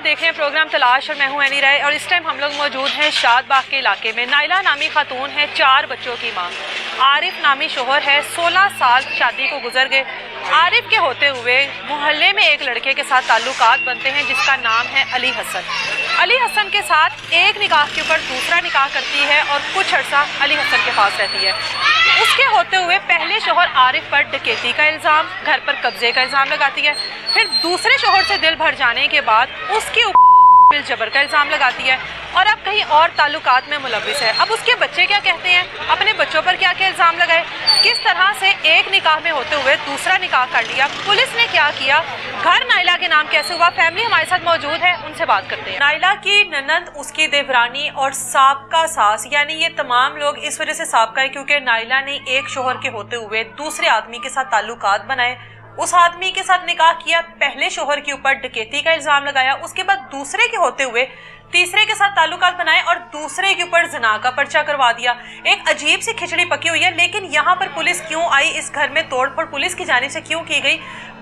देख रहे हैं प्रोग्राम तलाश और मैं हूं एनी राय और इस टाइम हम लोग मौजूद हैं शाद बाग के इलाके में। नाइला नामी खातून है 4 बच्चों की मां। आरिफ नामी शोहर है, 16 साल शादी को गुजर गए। आरिफ के होते हुए मोहल्ले में एक लड़के के साथ ताल्लुकात बनते हैं जिसका नाम है अली हसन। अली हसन के साथ एक निकाह के ऊपर दूसरा निकाह करती है और कुछ अर्सा अली हसन के पास रहती है। उसके होते हुए पहले शोहर आरिफ पर डकैती का इल्ज़ाम, घर पर कब्जे का इल्ज़ाम लगाती है। फिर दूसरे शोहर से दिल भर जाने के बाद उसके ऊपर जबर का इल्ज़ाम लगाती है और अब कहीं और ताल्लुकात में मुलविस है। अब उसके बच्चे क्या कहते हैं, अपने बच्चों पर क्या क्या इल्ज़ाम लगाए, किस तरह से एक निकाह में होते हुए दूसरा निकाह कर लिया, पुलिस ने क्या किया, घर नाइला के नाम कैसे हुआ। फैमिली हमारे साथ मौजूद है, उनसे बात करते हैं। नाइला की ननंद, उसकी देवरानी और साबका सास, यानी ये तमाम लोग इस वजह से साबका है क्योंकि नाइला ने एक शोहर के होते हुए दूसरे आदमी के साथ ताल्लुकात बनाए, उस आदमी के साथ निकाह किया, पहले शोहर के ऊपर डकैती का इल्जाम लगाया, उसके बाद दूसरे के होते हुए तीसरे के साथ ताल्लुकात बनाए और दूसरे के ऊपर ज़िना का पर्चा करवा दिया। एक अजीब सी खिचड़ी पकी हुई है। लेकिन यहाँ पर पुलिस क्यों आई, इस घर में तोड़फोड़ पुलिस की जानिब से क्यों की गई,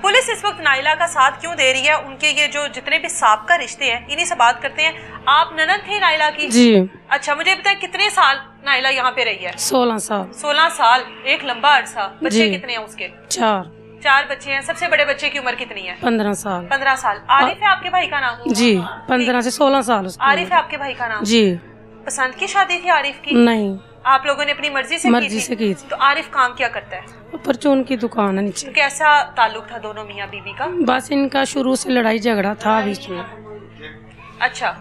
पुलिस इस वक्त नाइला का साथ क्यों दे रही है, उनके ये जो जितने भी साबका रिश्ते हैं इन्हीं से बात करते हैं। आप ननद थी नाइला की? जी। अच्छा, मुझे बताएं कितने साल नाइला यहाँ पे रही है? 16 साल। 16 साल, एक लंबा अरसा। बच्चे कितने हैं उसके? 4 बच्चे हैं। सबसे बड़े बच्चे की उम्र कितनी है? 15 साल। 15 साल। आरिफ है आपके भाई का नाम? जी, 15 से 16 साल। आरिफ है आपके भाई का नाम? जी। पसंद की शादी थी आरिफ की? नहीं, आप लोगों ने अपनी मर्जी से की थी? तो आरिफ काम क्या करता है? परचून की दुकान है नीचे। तो कैसा ताल्लुक था दोनों मियाँ बीवी का? बस इनका शुरू से लड़ाई झगड़ा था बीच में। अच्छा,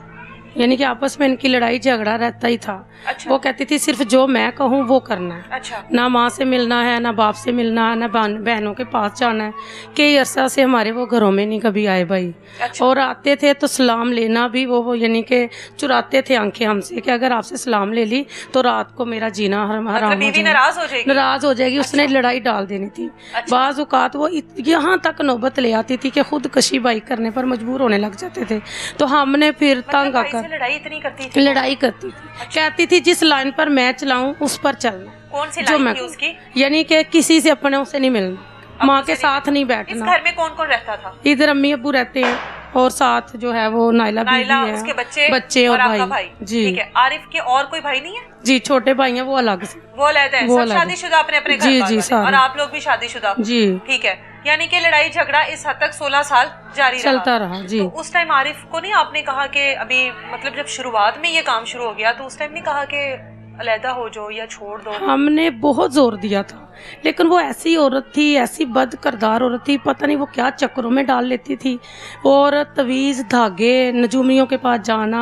यानी कि आपस में इनकी लड़ाई झगड़ा रहता ही था। अच्छा। वो कहती थी सिर्फ जो मैं कहूँ वो करना है। अच्छा। ना माँ से मिलना है, ना बाप से मिलना है, ना बहनों के पास जाना है। कई अरसा से हमारे वो घरों में नहीं कभी आए भाई। अच्छा। और आते थे तो सलाम लेना भी वो यानी कि चुराते थे आंखें हमसे कि अगर आपसे सलाम ले ली तो रात को मेरा जीना हराम हो जाएगा। बीवी नाराज हो जाएगी? नाराज हो जाएगी। उसने लड़ाई डाल देनी थी। बाज़ औक़ात वो यहाँ तक नौबत ले आती थी कि खुदकशी भाई करने पर मजबूर होने लग जाते थे। तो हमने फिर तंग आकर लड़ाई इतनी करती थी? लड़ाई करती थी। कहती थी जिस लाइन पर मैं चलाऊं उस पर चलना। कौन सी लाइन थी उसकी? यानी कि किसी से अपने से नहीं मिलना, माँ के साथ नहीं बैठना। इस घर में कौन कौन रहता था? इधर अम्मी अब्बू रहते हैं और साथ जो है वो नाइला बीवी है, उसके बच्चे और भाई। जी। ठीक है। आरिफ के और कोई भाई नहीं है? जी, छोटे भाई हैं वो अलग से। वो अलग है? सब शादीशुदा अपने अपने घर? जी जी। और आप लोग भी शादीशुदा? जी। ठीक है। यानी कि लड़ाई झगड़ा इस हद तक 16 साल जारी चलता रहा। जी। तो उस टाइम आरिफ को नहीं आपने कहा कि अभी मतलब जब शुरुआत में ये काम शुरू हो गया तो उस टाइम नहीं कहा कि अलहदा हो जाओ या छोड़ दो? हमने बहुत जोर दिया था, लेकिन वो ऐसी औरत थी, ऐसी बद करदार औरत थी, पता नहीं वो क्या चक्करों में डाल लेती थी। और तवीज़, धागे, नजूमियों के पास जाना,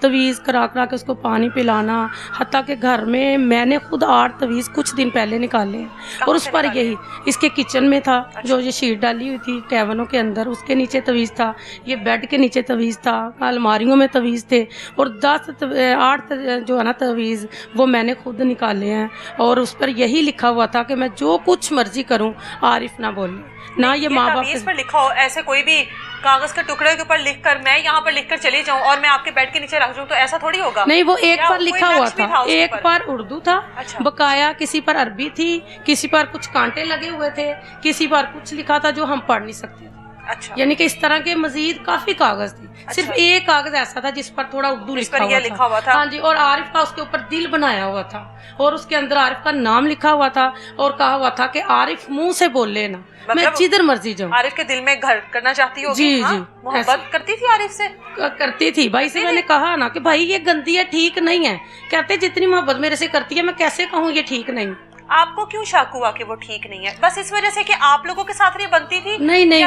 तवीज़ करा करा के उसको पानी पिलाना। हत्ता के घर में मैंने खुद 8 तवीज़ कुछ दिन पहले निकाले हैं और उस पर यही इसके किचन में था। अच्छा। जो ये शीट डाली हुई थी कैवनों के अंदर, उसके नीचे तवीज़ था, ये बेड के नीचे तवीज़ था, अलमारियों में तवीज़ थे और 8 जो है ना तवीज़ वो मैंने खुद निकाले हैं। और उस पर यही लिखा हुआ था कि मैं जो कुछ मर्जी करूं आरिफ ना बोले ना। ये माँ बाप पर लिखा हो, ऐसे कोई भी कागज के टुकड़े के ऊपर लिखकर मैं यहाँ पर लिखकर चली जाऊँ और मैं आपके बेड के नीचे रख दूँ तो ऐसा थोड़ी होगा? नहीं, वो एक पर लिखा हुआ था, एक पर उर्दू था। अच्छा। बकाया किसी पर अरबी थी, किसी पर कुछ कांटे लगे हुए थे, किसी पर कुछ लिखा था जो हम पढ़ नहीं सकते। अच्छा। यानी कि इस तरह के मजीद काफी कागज थे। अच्छा। सिर्फ एक कागज ऐसा था जिस पर थोड़ा उर्दू लिखा हुआ था। हाँ जी। और आरिफ का उसके ऊपर दिल बनाया हुआ था और उसके अंदर आरिफ का नाम लिखा हुआ था और कहा हुआ था कि आरिफ मुंह से बोल लेना, मतलब मैं जिधर मर्जी जाऊँ। आरिफ के दिल में घर करना चाहती होगी? जी। हाँ? जी। मोहब्बत करती थी आरिफ से? करती थी भाई से। मैंने कहा ना कि भाई ये गंदी है, ठीक नहीं है। कहते जितनी मोहब्बत मेरे से करती है मैं कैसे कहूँ ये ठीक नहीं। आपको क्यों शक हुआ कि वो ठीक नहीं है? बस इस वजह से कि आप लोगों के साथ ये बनती थी? नहीं,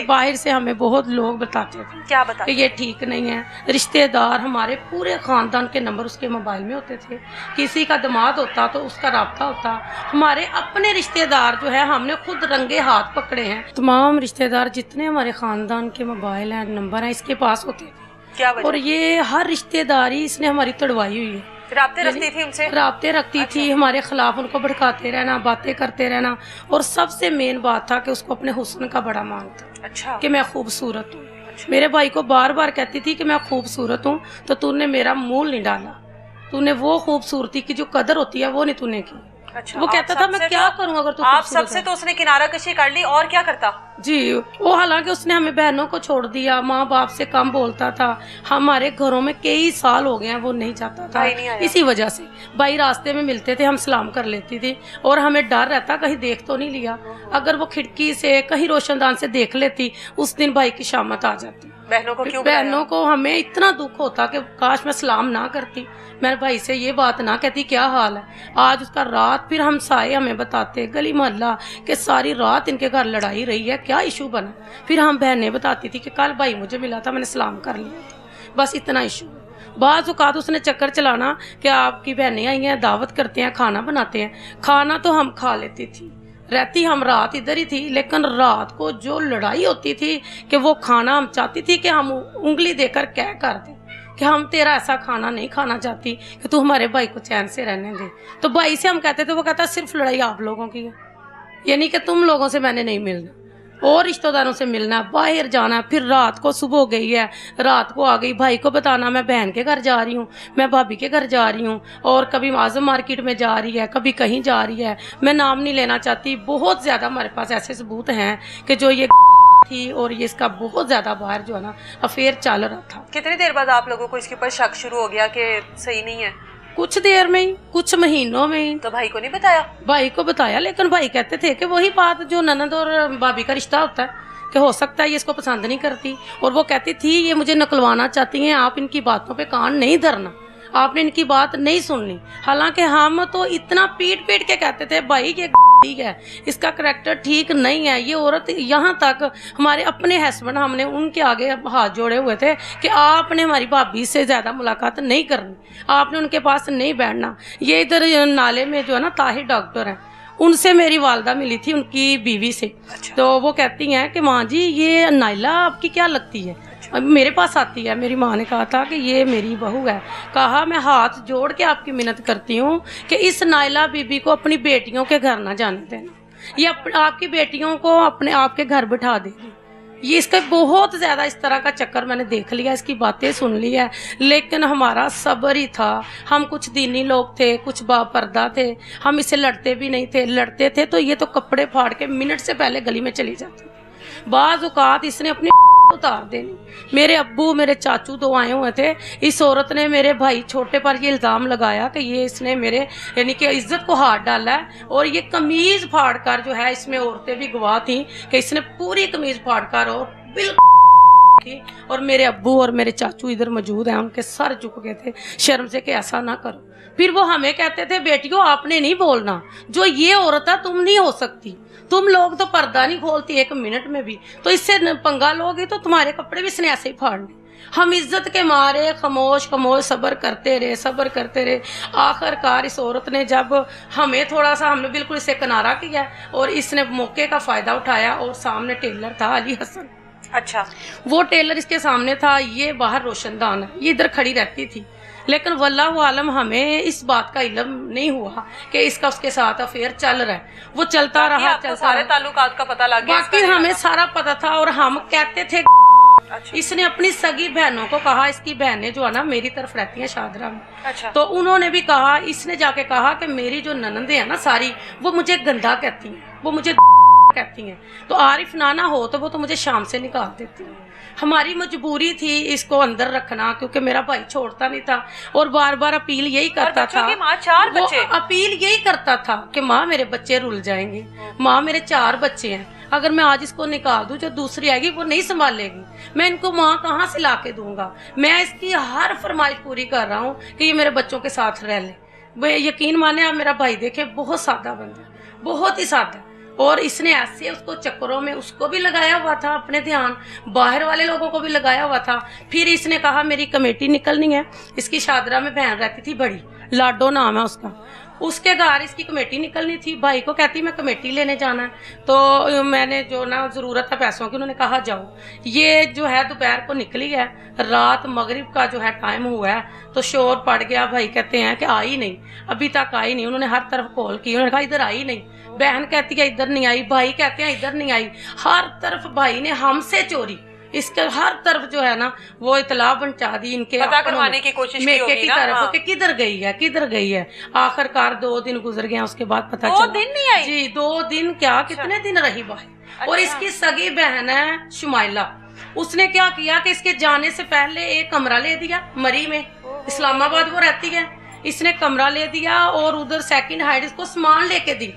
बाहर से हमें बहुत लोग बताते थे। क्या बताते? कि ये ठीक नहीं है। रिश्तेदार हमारे पूरे खानदान के नंबर उसके मोबाइल में होते थे। किसी का दामाद होता तो उसका राब्ता होता। हमारे अपने रिश्तेदार जो है हमने खुद रंगे हाथ पकड़े हैं। तमाम रिश्तेदार जितने हमारे खानदान के मोबाइल हैं, नंबर हैं, इसके पास होते थे। क्या वजह? और ये हर रिश्तेदारी इसने हमारी तोड़वाई हुई है। राब्ते रखती थी उनसे? राब्ते रखती। अच्छा। थी हमारे खिलाफ, उनको भड़काते रहना, बातें करते रहना। और सबसे मेन बात था कि उसको अपने हुस्न का बड़ा मांग था। अच्छा। कि मैं खूबसूरत हूँ। अच्छा। मेरे भाई को बार बार कहती थी कि मैं खूबसूरत हूँ तो तूने मेरा मूल नहीं डाला, तूने वो खूबसूरती की जो कदर होती है वो नहीं तूने की। अच्छा, वो कहता था मैं क्या करूं अगर तू आप खूबसूरत सबसे तो उसने किनारा कशी कर ली, और क्या करता? जी, वो हालांकि उसने हमें बहनों को छोड़ दिया, माँ बाप से कम बोलता था। हमारे घरों में कई साल हो गए हैं वो नहीं जाता था, भाई नहीं आया। इसी वजह से। भाई रास्ते में मिलते थे, हम सलाम कर लेती थी और हमें डर रहता कहीं देख तो नहीं लिया। अगर वो खिड़की से कहीं रोशनदान से देख लेती, उस दिन भाई की शामत आ जाती। बहनों को क्यों बुलाया? बहनों को हमें इतना दुख होता कि काश मैं सलाम ना करती, मैं भाई से ये बात ना कहती क्या हाल है। आज उसका रात फिर हम साए हमें बताते गली मोहल्ला कि सारी रात इनके घर लड़ाई रही है, क्या इशू बना। फिर हम बहनें बताती थी कि कल भाई मुझे मिला था, मैंने सलाम कर लिया था, बस इतना इशू। बाज़ औक़ात उसने चक्कर चलाना कि आपकी बहनें आई हैं, दावत करते हैं, खाना बनाते हैं। खाना तो हम खा लेती थी, रहती हम रात इधर ही थी, लेकिन रात को जो लड़ाई होती थी कि वो खाना हम चाहती थी कि हम उंगली देकर क्या कर दें कि हम तेरा ऐसा खाना नहीं खाना चाहती कि तू हमारे भाई को चैन से रहने दे। तो भाई से हम कहते थे, वो कहता सिर्फ लड़ाई आप लोगों की है, यानी कि तुम लोगों से मैंने नहीं मिलना और रिश्तेदारों से मिलना है, बाहर जाना है। फिर रात को सुबह हो गई है, रात को आ गई, भाई को बताना मैं बहन के घर जा रही हूँ, मैं भाभी के घर जा रही हूँ, और कभी आजम मार्केट में जा रही है, कभी कहीं जा रही है। मैं नाम नहीं लेना चाहती, बहुत ज़्यादा हमारे पास ऐसे सबूत हैं कि जो ये थी और ये इसका बहुत ज़्यादा बाहर जो है ना अफेयर चल रहा था। कितनी देर बाद आप लोगों को इसके ऊपर शक शुरू हो गया कि सही नहीं है? कुछ देर में ही, कुछ महीनों में ही। तो भाई को नहीं बताया? भाई को बताया, लेकिन भाई कहते थे कि वही बात जो ननद और भाभी का रिश्ता होता है कि हो सकता है ये इसको पसंद नहीं करती, और वो कहती थी ये मुझे नकलवाना चाहती हैं, आप इनकी बातों पे कान नहीं धरना, आपने इनकी बात नहीं सुननी। हालांकि हम तो इतना पीट पीट के कहते थे भाई ये ठीक है, इसका करैक्टर ठीक नहीं है, ये औरत। यहाँ तक हमारे अपने हस्बैंड, हमने उनके आगे हाथ जोड़े हुए थे कि आपने हमारी भाभी से ज़्यादा मुलाकात नहीं करनी, आपने उनके पास नहीं बैठना। ये इधर नाले में जो है ना ताहिर डॉक्टर हैं, उनसे मेरी वालदा मिली थी उनकी बीवी से। अच्छा। तो वो कहती हैं कि माँ जी ये नाइला आपकी क्या लगती है? अच्छा। मेरे पास आती है। मेरी माँ ने कहा था कि ये मेरी बहू है। कहा मैं हाथ जोड़ के आपकी मिन्नत करती हूँ कि इस नाइला बीबी को अपनी बेटियों के घर ना जाने देना, ये आपकी बेटियों को अपने आपके घर बिठा देगी। ये इसका बहुत ज़्यादा इस तरह का चक्कर मैंने देख लिया, इसकी बातें सुन ली है, लेकिन हमारा सब्र ही था। हम कुछ दीनी लोग थे, कुछ बापर्दा थे, हम इससे लड़ते भी नहीं थे। लड़ते थे तो ये तो कपड़े फाड़ के मिनट से पहले गली में चली जाती। बाज़ औक़ात इसने अपनी उतार देनी। मेरे अब्बू मेरे चाचू दो आए हुए थे, इस औरत ने मेरे भाई छोटे पर ये इल्ज़ाम लगाया कि ये इसने मेरे यानी कि इज्जत को हाथ डाला है, और ये कमीज़ फाड़ कर जो है, इसमें औरतें भी गवाह थी कि इसने पूरी कमीज़ फाड़ कर और बिल्कुल, और मेरे अब्बू और मेरे चाचू इधर मौजूद हैं, उनके सर झुक गए थे शर्म से कि ऐसा ना करो। फिर वो हमें कहते थे बेटियों आपने नहीं बोलना, जो ये औरत है तुम नहीं हो सकती, तुम लोग तो पर्दा नहीं खोलती एक मिनट में भी, तो इससे पंगा लोगी तो तुम्हारे कपड़े भी इसने ऐसे ही फाड़ने। हम इज्जत के मारे खामोश खामोश सब्र करते रहे। आखिरकार इस औरत ने जब हमें थोड़ा सा, हमने बिल्कुल इसे किनारा किया और इसने मौके का फ़ायदा उठाया, और सामने टेलर था अली हसन। अच्छा। वो टेलर इसके सामने था, ये बाहर रोशनदान है, ये इधर खड़ी रहती थी। लेकिन वल्लाहु आलम हमें इस बात का इल्म नहीं हुआ कि इसका उसके साथ अफेयर चल रहा है। वो चलता रहा, चलता सारे ताल्लुकात का पता लग गया? बाकी हमें सारा पता था, और हम कहते थे। अच्छा। इसने अपनी सगी बहनों को कहा, इसकी बहनें जो है ना मेरी तरफ रहती हैं शादरा में। अच्छा। तो उन्होंने भी कहा, इसने जाके कहा कि मेरी जो ननंदे हैं ना सारी, वो मुझे गंदा कहती हैं, वो मुझे कहती हैं, तो आरिफ नाना हो तो वो तो मुझे शाम से निकाल देती हैं। हमारी मजबूरी थी इसको अंदर रखना, क्योंकि मेरा भाई छोड़ता नहीं था और बार बार अपील यही करता था। माँ 4 बच्चे, अपील यही करता था कि माँ मेरे बच्चे रुल जाएंगे, माँ मेरे 4 बच्चे हैं, अगर मैं आज इसको निकाल दूं जो दूसरी आएगी वो नहीं संभालेगी, मैं इनको माँ कहाँ से ला के दूंगा। मैं इसकी हर फरमाइश पूरी कर रहा हूँ कि ये मेरे बच्चों के साथ रह ले। यकीन माने आप मेरा भाई देखे, बहुत सादा बंदा, बहुत ही सादा, और इसने ऐसे उसको चक्करों में उसको भी लगाया हुआ था, अपने ध्यान बाहर वाले लोगों को भी लगाया हुआ था। फिर इसने कहा मेरी कमेटी निकलनी है। इसकी शादरा में बहन रहती थी बड़ी, लाडो नाम है उसका, उसके घर इसकी कमेटी निकलनी थी। भाई को कहती मैं कमेटी लेने जाना है, तो मैंने जो ना ज़रूरत है पैसों की, उन्होंने कहा जाओ। ये जो है दोपहर को निकली है, रात मगरिब का जो है टाइम हुआ है, तो शोर पड़ गया। भाई कहते हैं कि आई नहीं, अभी तक आई नहीं। उन्होंने हर तरफ कॉल की, उन्होंने कहा इधर आई नहीं। बहन कहती है इधर नहीं आई, भाई कहते हैं इधर नहीं आई। हर तरफ भाई ने हमसे चोरी, اس کے ہر طرف جو ہے نا وہ اطلاع پہنچا دی ان کے پتہ کروانے کی کوشش کی میکے ہوگی کی نا، طرف ہاں۔ کہ کدھر گئی ہے آخر کار 2 دن گزر گئے، اس کے بعد پتہ 2 چلا دن نہیں آئی؟ جی 2 دن کیا کتنے دن رہی باہر۔ اور اس کی سگی بہن ہے شمائلہ، اس نے کیا کیا کہ اس کے جانے سے پہلے ایک کمرہ لے دیا مری میں، اسلام آباد وہ رہتی ہے، اس نے کمرہ لے دیا اور ادھر سیکنڈ ہائٹ اس کو سامان لے کے دی۔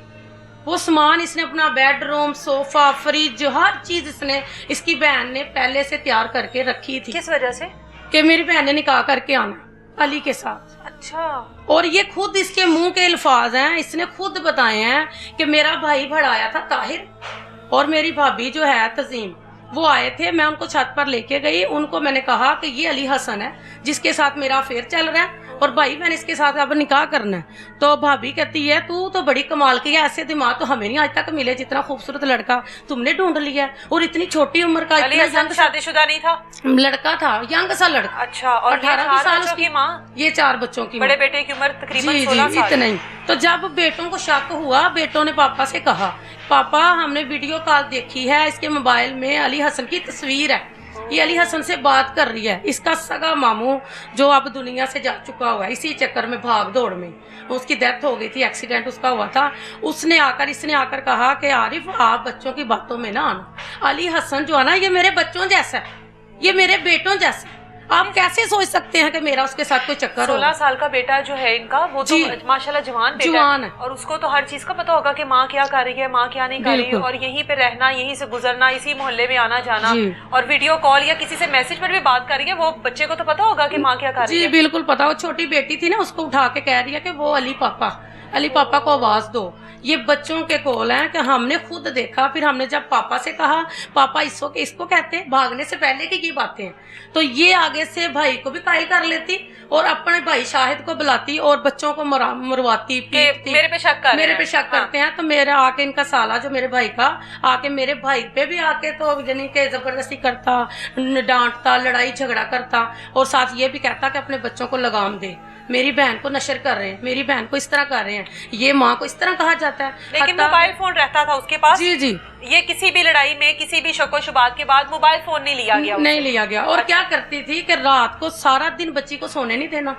وہ سامان اس نے اپنا بیڈ روم، صوفہ، فریج، ہر چیز اس نے اس کی بہن نے پہلے سے تیار کر کے رکھی تھی۔ کس وجہ سے؟ کہ میری بہن نے نکاح کر کے آنا علی کے ساتھ۔ اچھا، اور یہ خود اس کے منہ کے الفاظ ہیں، اس نے خود بتائے ہیں کہ میرا بھائی بڑھایا تھا طاہر اور میری بھابھی جو ہے تزیم، وہ آئے تھے، میں ان کو چھت پر لے کے گئی، ان کو میں نے کہا کہ یہ علی حسن ہے جس کے ساتھ میرا افیئر چل رہا ہے اور بھائی میں نے اس کے ساتھ اب نکاح کرنا ہے۔ تو بھابھی کہتی ہے تو بڑی کمال کی ہے، ایسے دماغ تو ہمیں نہیں آج تک ملے جتنا خوبصورت لڑکا تم نے ڈھونڈ لیا ہے، اور اتنی چھوٹی عمر کا علی حسن شادی شدہ نہیں تھا؟ لڑکا تھا، ینگ سا لڑکا۔ اچھا، اور 18 سال بچوں کی ماں؟ یہ 4 بچوں کی بڑے بیٹے کی عمر تقریباً جی 16 سال۔ اتنا ہی۔ تو جب بیٹوں کو شک ہوا، بیٹوں نے پاپا سے کہا پاپا ہم نے ویڈیو کال دیکھی ہے، اس کے موبائل میں علی حسن کی تصویر ہے، یہ علی حسن سے بات کر رہی ہے، اس کا سگا ماموں جو اب دنیا سے جا چکا ہوا ہے، اسی چکر میں بھاگ دوڑ میں اس کی ڈیتھ ہو گئی تھی، ایکسیڈنٹ اس کا ہوا تھا، اس نے آ کر کہا کہ عارف آپ بچوں کی باتوں میں نہ آنا، علی حسن جو ہے نا یہ میرے بچوں جیسا ہے، یہ میرے بیٹوں جیسا ہے، آپ کیسے سوچ سکتے ہیں کہ میرا اس کے ساتھ کوئی چکر ہو؟ 16 سال کا بیٹا جو ہے ان کا، وہ تو ماشاءاللہ جوان بیٹا ہے، اور اس کو تو ہر چیز کا پتہ ہوگا کہ ماں کیا کر رہی ہے، ماں کیا نہیں کر رہی ہے، اور یہیں پہ رہنا، یہیں سے گزرنا، اسی محلے میں آنا جانا، اور ویڈیو کال یا کسی سے میسج پر بھی بات کر رہی ہے، وہ بچے کو تو پتہ ہوگا کہ ماں کیا کر رہی ہے۔ جی بالکل پتا، وہ چھوٹی بیٹی تھی نا، اس کو اٹھا کے کہہ رہی ہے کہ وہ علی پاپا کو آواز دو، یہ بچوں کے کول ہیں کہ ہم نے خود دیکھا، پھر ہم نے جب پاپا سے کہا، پاپا اس کو کہتے ہیں بھاگنے سے پہلے کی یہ باتیں ہیں، تو یہ آگے سے بھائی کو بھی قائل کر لیتی اور اپنے بھائی شاہد کو بلاتی اور بچوں کو مرواتی، میرے پہ شک کرتے ہیں، تو میرا آ کے ان کا سالہ جو میرے بھائی کا آ کے میرے بھائی پہ بھی آ کے تو یعنی کہ زبردستی کرتا، ڈانٹتا، لڑائی جھگڑا کرتا، اور ساتھ یہ بھی کہتا کہ اپنے بچوں کو لگام دے، میری بہن کو نشر کر رہے ہیں، میری بہن کو اس طرح کر رہے ہیں، یہ ماں کو اس طرح کہا جاتا ہے۔ لیکن موبائل فون رہتا تھا اس کے پاس؟ جی یہ کسی بھی لڑائی میں، کسی بھی شک و شبہات کے بعد موبائل فون نہیں لیا گیا؟ اور کیا کرتی تھی کہ رات کو سارا دن بچی کو سونے نہیں دینا،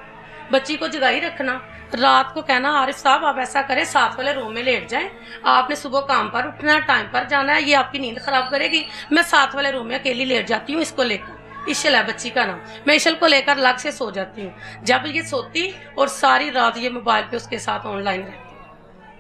بچی کو جگائی رکھنا، رات کو کہنا عارف صاحب آپ ایسا کریں 7 والے روم میں لیٹ جائیں، آپ نے صبح کام پر اٹھنا ہے، ٹائم پر جانا ہے، یہ آپ کی نیند خراب کرے گی، میں 7 والے روم میں اکیلی لیٹ جاتی ہوں، اس کو لے کر، اشل ہے بچی کا نام، میں اشل کو لے کر الگ سے سو جاتی ہوں۔ جب یہ سوتی اور ساری رات یہ موبائل پہ اس کے ساتھ آن لائن رہتی،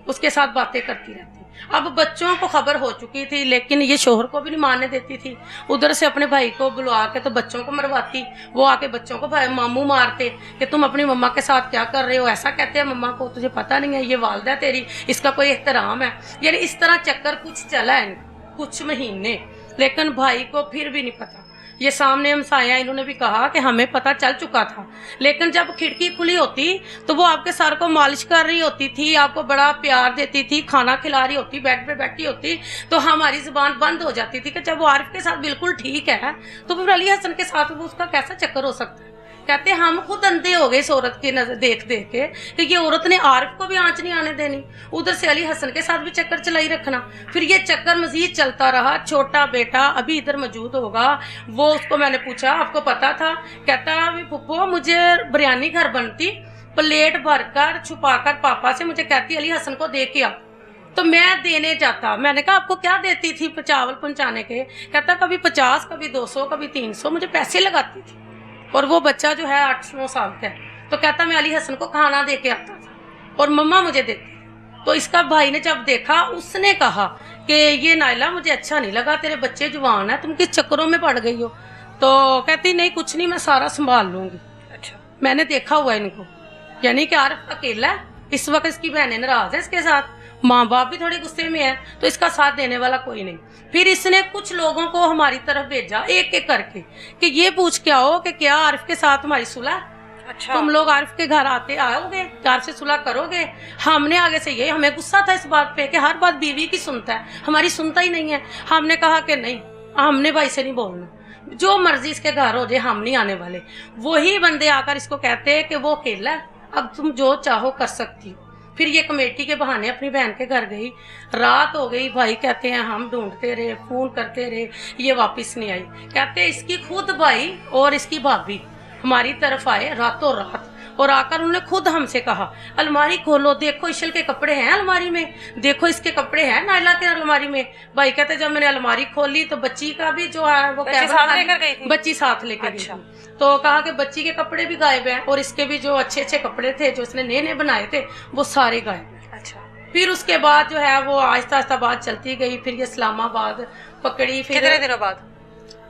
اس کے ساتھ باتیں کرتی رہتی۔ اب بچوں کو خبر ہو چکی تھی، لیکن یہ شوہر کو بھی نہیں ماننے دیتی تھی، ادھر سے اپنے بھائی کو بلوا کے تو بچوں کو مرواتی، وہ آ کے بچوں کو ماموں مارتے کہ تم اپنی مما کے ساتھ کیا کر رہے ہو، ایسا کہتے ہیں مما کو، تجھے پتہ نہیں ہے یہ والدہ تیری، اس کا کوئی احترام ہے، یعنی اس طرح چکر کچھ چلا ہے کچھ مہینے، لیکن بھائی کو پھر بھی نہیں پتا۔ یہ سامنے ہمسایہ انہوں نے بھی کہا کہ ہمیں پتہ چل چکا تھا، لیکن جب کھڑکی کھلی ہوتی تو وہ آپ کے سر کو مالش کر رہی ہوتی تھی، آپ کو بڑا پیار دیتی تھی، کھانا کھلا رہی ہوتی، بیڈ پہ بیٹھی ہوتی، تو ہماری زبان بند ہو جاتی تھی کہ جب وہ عارف کے ساتھ بالکل ٹھیک ہے تو پھر علی حسن کے ساتھ وہ اس کا کیسا چکر ہو سکتا ہے؟ کہتے ہم خود اندھے ہو گئے اس عورت کی نظر دیکھ کے کہ یہ عورت نے عارف کو بھی آنچ نہیں آنے دینی، ادھر سے علی حسن کے ساتھ بھی چکر چلائی رکھنا، پھر یہ چکر مزید چلتا رہا۔ چھوٹا بیٹا ابھی ادھر موجود ہوگا، وہ اس کو میں نے پوچھا آپ کو پتا تھا؟ کہتا پھپھو مجھے بریانی گھر بنتی، پلیٹ بھر کر چھپا کر پاپا سے مجھے کہتی علی حسن کو دے کے آ، تو میں دینے جاتا، میں نے کہا آپ کو کیا دیتی تھی چاول پہنچانے کے؟ کہتا کبھی 50، کبھی 200، کبھی 300، مجھے پیسے لگاتی تھی، اور وہ بچہ جو ہے 8-9 سال کا ہے، تو کہتا میں علی حسن کو کھانا دے کے آتا تھا اور مما مجھے دیتی۔ تو اس کا بھائی نے جب دیکھا، اس نے کہا کہ یہ نائلہ مجھے اچھا نہیں لگا، تیرے بچے جوان ہیں، تم کس چکروں میں پڑ گئی ہو؟ تو کہتی نہیں کچھ نہیں، میں سارا سنبھال لوں گی، اچھا میں نے دیکھا ہوا ان کو، یعنی کہ عارف اکیلا ہے، اس وقت اس کی بہنیں ناراض ہے اس کے ساتھ، ماں باپ بھی تھوڑے غصے میں ہیں، تو اس کا ساتھ دینے والا کوئی نہیں۔ پھر اس نے کچھ لوگوں کو ہماری طرف بھیجا ایک ایک کر کے کہ یہ پوچھ کے آؤ کہ کیا عارف کے ساتھ ہماری صلح، اچھا تم لوگ عارف کے گھر آؤ گے، عارف سے صلح کرو گے؟ ہم نے آگے سے یہ، ہمیں غصہ تھا اس بات پہ کہ ہر بات بیوی کی سنتا ہے، ہماری سنتا ہی نہیں ہے۔ ہم نے کہا کہ نہیں، ہم نے بھائی سے نہیں بولنا، جو مرضی اس کے گھر ہو جائے، ہم نہیں آنے والے۔ وہی بندے آ کر اس کو کہتے ہیں کہ وہ اکیلا ہے، اب تم جو چاہو کر سکتی ہو۔ फिर ये कमेटी के बहाने अपनी बहन के घर गई, रात हो गई, भाई कहते हैं हम ढूंढते रहे, फोन करते रहे, ये वापस नहीं आई। कहते हैं इसकी खुद भाई और इसकी भाभी हमारी तरफ आए रातों रात, और आकर उन्होंने खुद हमसे कहा अलमारी खोलो, देखो इशल के कपड़े हैं अलमारी में, देखो इसके कपड़े हैं नाइला के अलमारी में। भाई कहते जब मैंने अलमारी खोली तो बच्ची का भी जो है वो साथ लेकर गई थी? बच्ची साथ लेकर गई थी। तो कहा कि बच्ची के कपड़े भी गायब हैं और इसके भी जो अच्छे अच्छे कपड़े थे जो इसने नए नए बनाए थे वो सारे गायब। अच्छा। फिर उसके बाद जो है वो आहिस्ता आहिस्ता बात चलती गई, फिर ये इस्लामाबाद पकड़ी। फिर कितने दिनों बाद?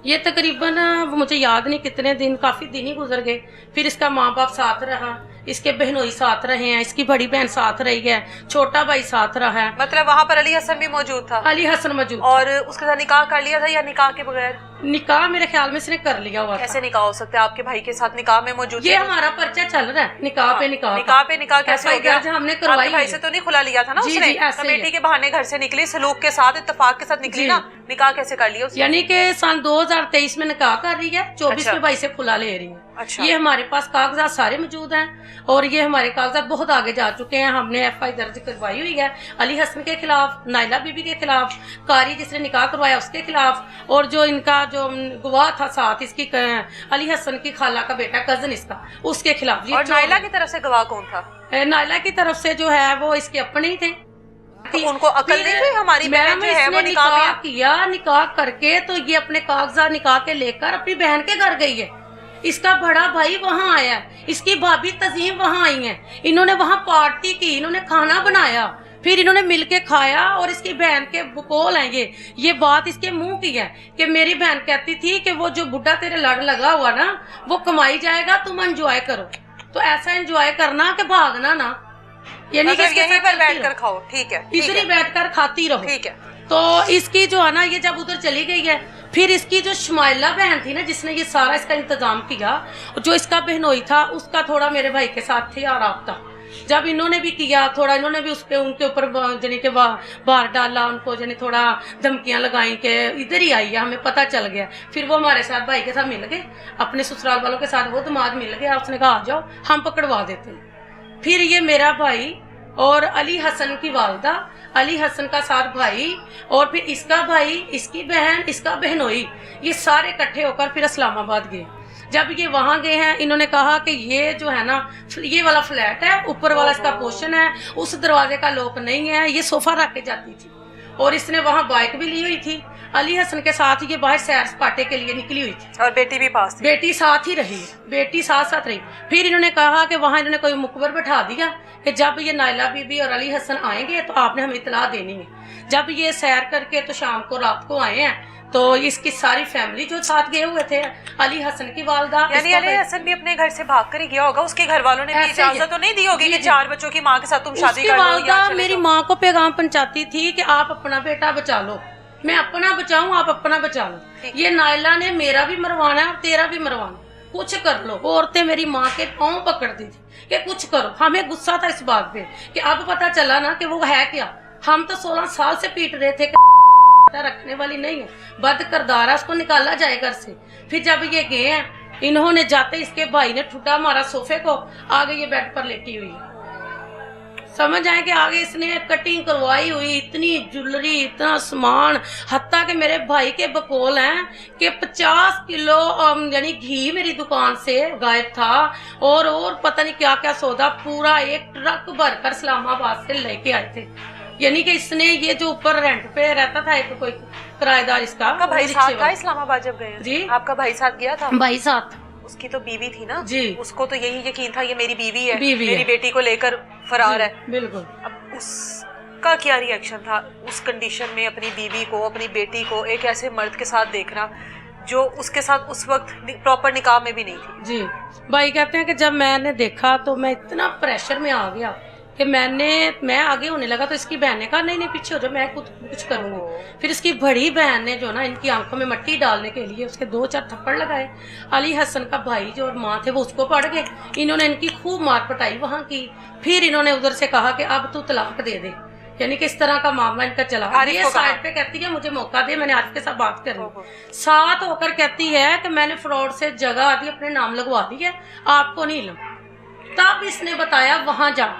ये तकरीबन मुझे याद नहीं कितने दिन, काफी दिन ही गुजर गए। फिर इसका माँ बाप साथ रहा, इसके बहनोई साथ रहे हैं, इसकी बड़ी बहन साथ रही है, छोटा भाई साथ रहा है। मतलब वहाँ पर अली हसन भी मौजूद था? अली हसन मौजूद। और उसके साथ निकाह कर लिया था या निकाह के बगैर? निकाह मेरे ख्याल में इसने कर लिया हुआ। कैसे निकाह हो सकता है आपके भाई के साथ निकाह में मौजूद? ये हमारा पर्चा चल रहा है निकाह पे निकाह। निकाह पे निकाह कैसे हो गया? हमने करवाई। भाई से तो नहीं खुला लिया था ना उसने? कमेटी के बहाने घर से निकली, सलूक के साथ, इत्तेफाक के साथ निकली ना, निकाह कैसे कर लिया? यानी कि सन 2023 में निकाह कर रही है, 24 में भाई से खुला ले रही है। अच्छा। ये हमारे पास कागजात सारे मौजूद हैं और ये हमारे कागजात बहुत आगे जा चुके हैं। हमने FI दर्ज करवाई हुई है अली हसन के खिलाफ, नाइला बीबी के खिलाफ, कारी जिसने निकाह करवाया उसके खिलाफ, और जो इनका जो गवाह था साथ इसकी अली हसन की खाला का बेटा कजन इसका, उसके खिलाफ। और नाइला की तरफ से गवाह कौन था? नाइला की तरफ से जो है वो इसके अपने ही थे। तो उनको अकल नहीं थी हमारी बहन जो है वो निकाह किया, निकाह करके तो ये अपने कागजात निकाह के लेकर अपनी बहन के घर गई है। इसका बड़ा भाई वहाँ आया, इसकी भाभी तजीम वहाँ आई है, इन्होंने वहाँ पार्टी की, इन्होंने खाना बनाया, फिर इन्होंने मिलके खाया। और इसकी बहन के बकौल हैं ये बात इसके मुंह की है कि मेरी बहन कहती थी कि वो जो बुढ़ा तेरे लड़ लगा हुआ ना वो कमाई जाएगा, तुम एंजॉय करो। तो ऐसा एंजॉय करना कि भागना ना, यानी कि यहीं पर बैठकर खाओ। ठीक है, इधर ही बैठकर खाती रहो। ठीक है। तो इसकी जो है ना ये जब उधर चली गई है, फिर इसकी जो शमाइला बहन थी ना जिसने ये सारा इसका इंतजाम किया, जो इसका बहनोई था उसका थोड़ा मेरे भाई के साथ थे और आप था। जब इन्होंने भी किया थोड़ा, इन्होंने भी उसके उनके ऊपर यानी कि बाहर डाला, उनको यानी थोड़ा धमकियां लगाई कि इधर ही आई है, हमें पता चल गया। फिर वो हमारे साथ भाई के साथ मिल गए, अपने ससुराल वालों के साथ वो दामाद मिल गया, उसने कहा आ जाओ हम पकड़वा देते हैं। फिर ये मेरा भाई और अली हसन की वालदा, अली हसन का साथ भाई, और फिर इसका भाई, इसकी बहन, इसका बहनोई, ये सारे इकट्ठे होकर फिर इस्लामाबाद गए। जब ये वहां गए हैं इन्होंने कहा कि ये जो है ना ये वाला फ्लैट है, ऊपर वाला इसका पोर्शन है, उस दरवाजे का लॉक नहीं है, ये सोफा रख के जाती थी। और इसने वहां बाइक भी ली हुई थी, अली हसन के साथ ये बाहर सैर सपाटे के लिए निकली हुई थी, और बेटी भी पास थी। बेटी साथ ही रही, बेटी साथ साथ रही। फिर इन्होंने कहा कि वहां इन्होंने कोई मुकबर बैठा दिया कि जब ये नाइला बीबी और अली हसन आएंगे तो आपने हमें इतला देनी है। जब ये सैर करके तो शाम को रात को आए हैं तो इसकी सारी फैमिली जो साथ गए हुए थे, अली हसन की वालदा, यानी अली हसन भी अपने घर से भाग कर ही गया होगा, उसके घर वालों ने भी इजाजत तो नहीं दी होगी कि 4 बच्चों की माँ के साथ तुम शादी कर लो या मेरी माँ को पैगाम पहुंचाती थी कि आप अपना बेटा बचा लो, मैं अपना बचाऊं आप अपना बचा लो। ये नाइला ने मेरा भी मरवाना है और तेरा भी मरवाना, कुछ कर लो। औरतें मेरी माँ के पाँव पकड़ती थी कि कुछ करो। हमें गुस्सा था इस बात पे कि अब पता चला ना कि वो है क्या। हम तो 16 साल से पीट रहे थे कि रखने वाली नहीं है, बद करदार है, उसको निकाला जाए घर से। फिर जब ये गए हैं, इन्होंने जाते इसके भाई ने ठुटा मारा सोफे को, आगे ये बेड पर लेटी हुई है। समझ आए कि आगे इसने कटिंग करवाई हुई, इतनी ज्वेलरी, इतना सामान, हत्ता कि मेरे भाई के बकौल हैं कि 50 किलो यानी घी मेरी दुकान से गायब था, और पता नहीं क्या क्या सौदा पूरा एक ट्रक भरकर इस्लामाबाद से लेके आए थे। यानी कि इसने ये जो ऊपर रेंट पे रहता था एक कोई किराएदार, इसका भाई साथ था इस्लामाबाद जब गए जी? आपका भाई साथ गया था? भाई साथ। उसकी तो बीवी थी ना जी, उसको तो यही यकीन था ये मेरी बीवी है, मेरी बेटी को लेकर फरार है। बिल्कुल। अब उसका क्या रिएक्शन था उस कंडीशन में, अपनी बीवी को, अपनी बेटी को एक ऐसे मर्द के साथ देखना जो उसके साथ उस वक्त प्रॉपर निकाह में भी नहीं थी? जी, भाई कहते हैं कि जब मैंने देखा तो मैं इतना प्रेशर में आ गया कि मैं आगे होने लगा तो इसकी बहन ने कहा नहीं नहीं पीछे हो जाओ, मैं कुछ करूंगी। फिर इसकी बड़ी बहन ने जो ना इनकी आंखों में मट्टी डालने के लिए उसके 2-4 थप्पड़ लगाए। अली हसन का भाई जो माँ थे वो उसको पड़ गए, इन्होंने इनकी खूब मार पटाई वहां की। फिर इन्होंने उधर से कहा कि अब तू तलाक दे दे, यानी कि इस तरह का मामला इनका चला। ये साइड पे कहती है मुझे मौका दे, मैंने आरिफ के साथ बात करनी। साथ होकर कहती है कि मैंने फ्रॉड से जगह आदि अपने नाम लगवा दी है, आपको नहीं लूं। तब इसने बताया वहां जा,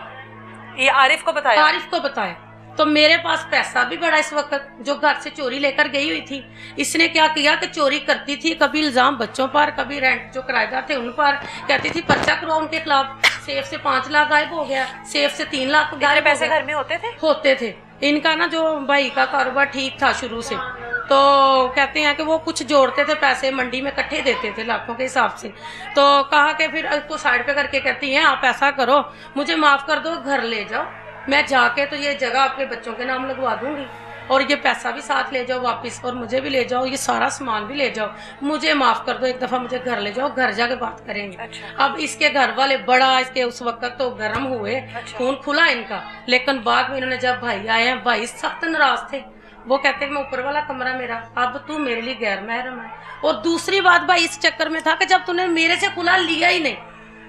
ये आरिफ को बताया? आरिफ को बताया। तो मेरे पास पैसा भी बड़ा इस वक्त, जो घर से चोरी लेकर गई हुई थी। इसने क्या किया कि चोरी करती थी, कभी इल्जाम बच्चों पर, कभी रेंट जो किराएदार थे उन पर, कहती थी पर्चा करवाओ उनके खिलाफ। सेफ से 5 लाख गायब हो गया, सेफ से 3 लाख गायब। पैसे घर में होते थे? इनका ना जो भाई का कारोबार ठीक था शुरू से, तो कहते हैं कि वो कुछ जोड़ते थे पैसे, मंडी में इकट्ठे देते थे लाखों के हिसाब से। तो कहा कि फिर उसको साइड पे करके कहती हैं आप ऐसा करो, मुझे माफ कर दो, घर ले जाओ, मैं जाके तो ये जगह अपने बच्चों के नाम लगवा दूंगी और ये पैसा भी साथ ले जाओ वापस, और मुझे भी ले जाओ, ये सारा सामान भी ले जाओ, मुझे माफ कर दो, एक दफा मुझे घर ले जाओ, घर जाके बात करेंगे। अच्छा। अब इसके घर वाले बड़ा इसके उस वक्त तो गर्म हुए। अच्छा। खून खुला इनका, लेकिन बाद में इन्होंने जब भाई आए हैं, भाई सख्त नाराज थे। वो कहते हैं मैं ऊपर वाला कमरा मेरा, अब तू मेरे लिए गैर महरम है। और दूसरी बात भाई इस चक्कर में था कि जब तूने मेरे से खुला लिया ही नहीं,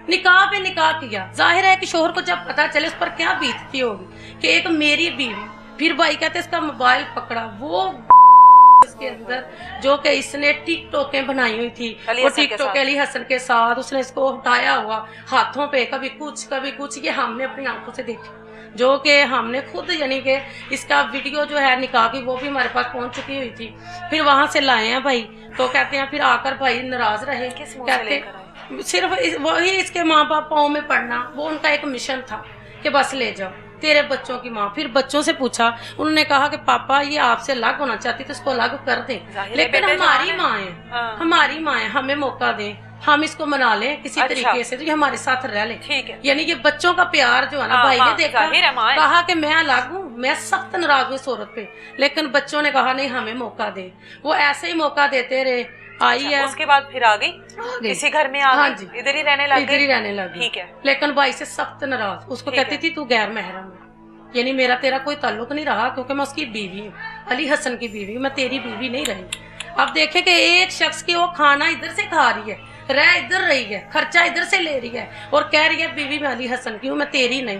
निकाह पे निकाह किया, जाहिर है कि शोहर को जब पता चले उस पर क्या बीतती होगी कि एक मेरी बीवी। फिर भाई कहते इसका मोबाइल पकड़ा, वो इसके अंदर जो कि इसने टिकटॉकें बनाई हुई थी, वो टिकटॉक अली हसन के साथ उसने इसको हटाया हुआ हाथों पे, कभी कुछ ये हमने अपनी आंखों से देखी, जो कि हमने खुद यानी कि इसका वीडियो जो है निकाह की वो भी हमारे पास पहुंच चुकी हुई थी। फिर वहां से लाए हैं भाई, तो कहते हैं फिर आकर भाई नाराज रहे, कहते सिर्फ वही इसके माँ बाप पाँव में पड़ना, वो उनका एक मिशन था कि बस ले जाओ तेरे बच्चों की माँ। फिर बच्चों से पूछा, उन्होंने कहा कि पापा ये आपसे अलग होना चाहती तो इसको अलग कर दें, लेकिन हमारी माँ है, हमारी माँ है, हमें मौका दें, हम इसको मना लें किसी तरीके से, तो ये हमारे साथ रह ले। ठीक है। यानी कि बच्चों का प्यार जो है ना, भाई ने देखा, कहा कि मैं अलग हूँ, मैं सख्त नाराज हूँ इस औरत पे, लेकिन बच्चों ने कहा नहीं हमें मौका दे। वो ऐसे ही मौका देते रहे, आई है। उसके बाद फिर आ गई इसी घर में, हाँ जी, इधर ही रहने लगी, इधर ही रहने लगी। ठीक है। लेकिन भाई से सख्त नाराज, उसको कहती थी तू गैर महरम है, यानी मेरा तेरा कोई ताल्लुक नहीं रहा, क्योंकि मैं उसकी बीवी हूँ, अली हसन की बीवी, मैं तेरी बीवी नहीं रही। अब देखे कि एक शख्स की वो खाना इधर से खा रही है, रह इधर रही है, खर्चा इधर से ले रही है, और कह रही है बीवी मैं अली हसन की हूँ, मैं तेरी नहीं।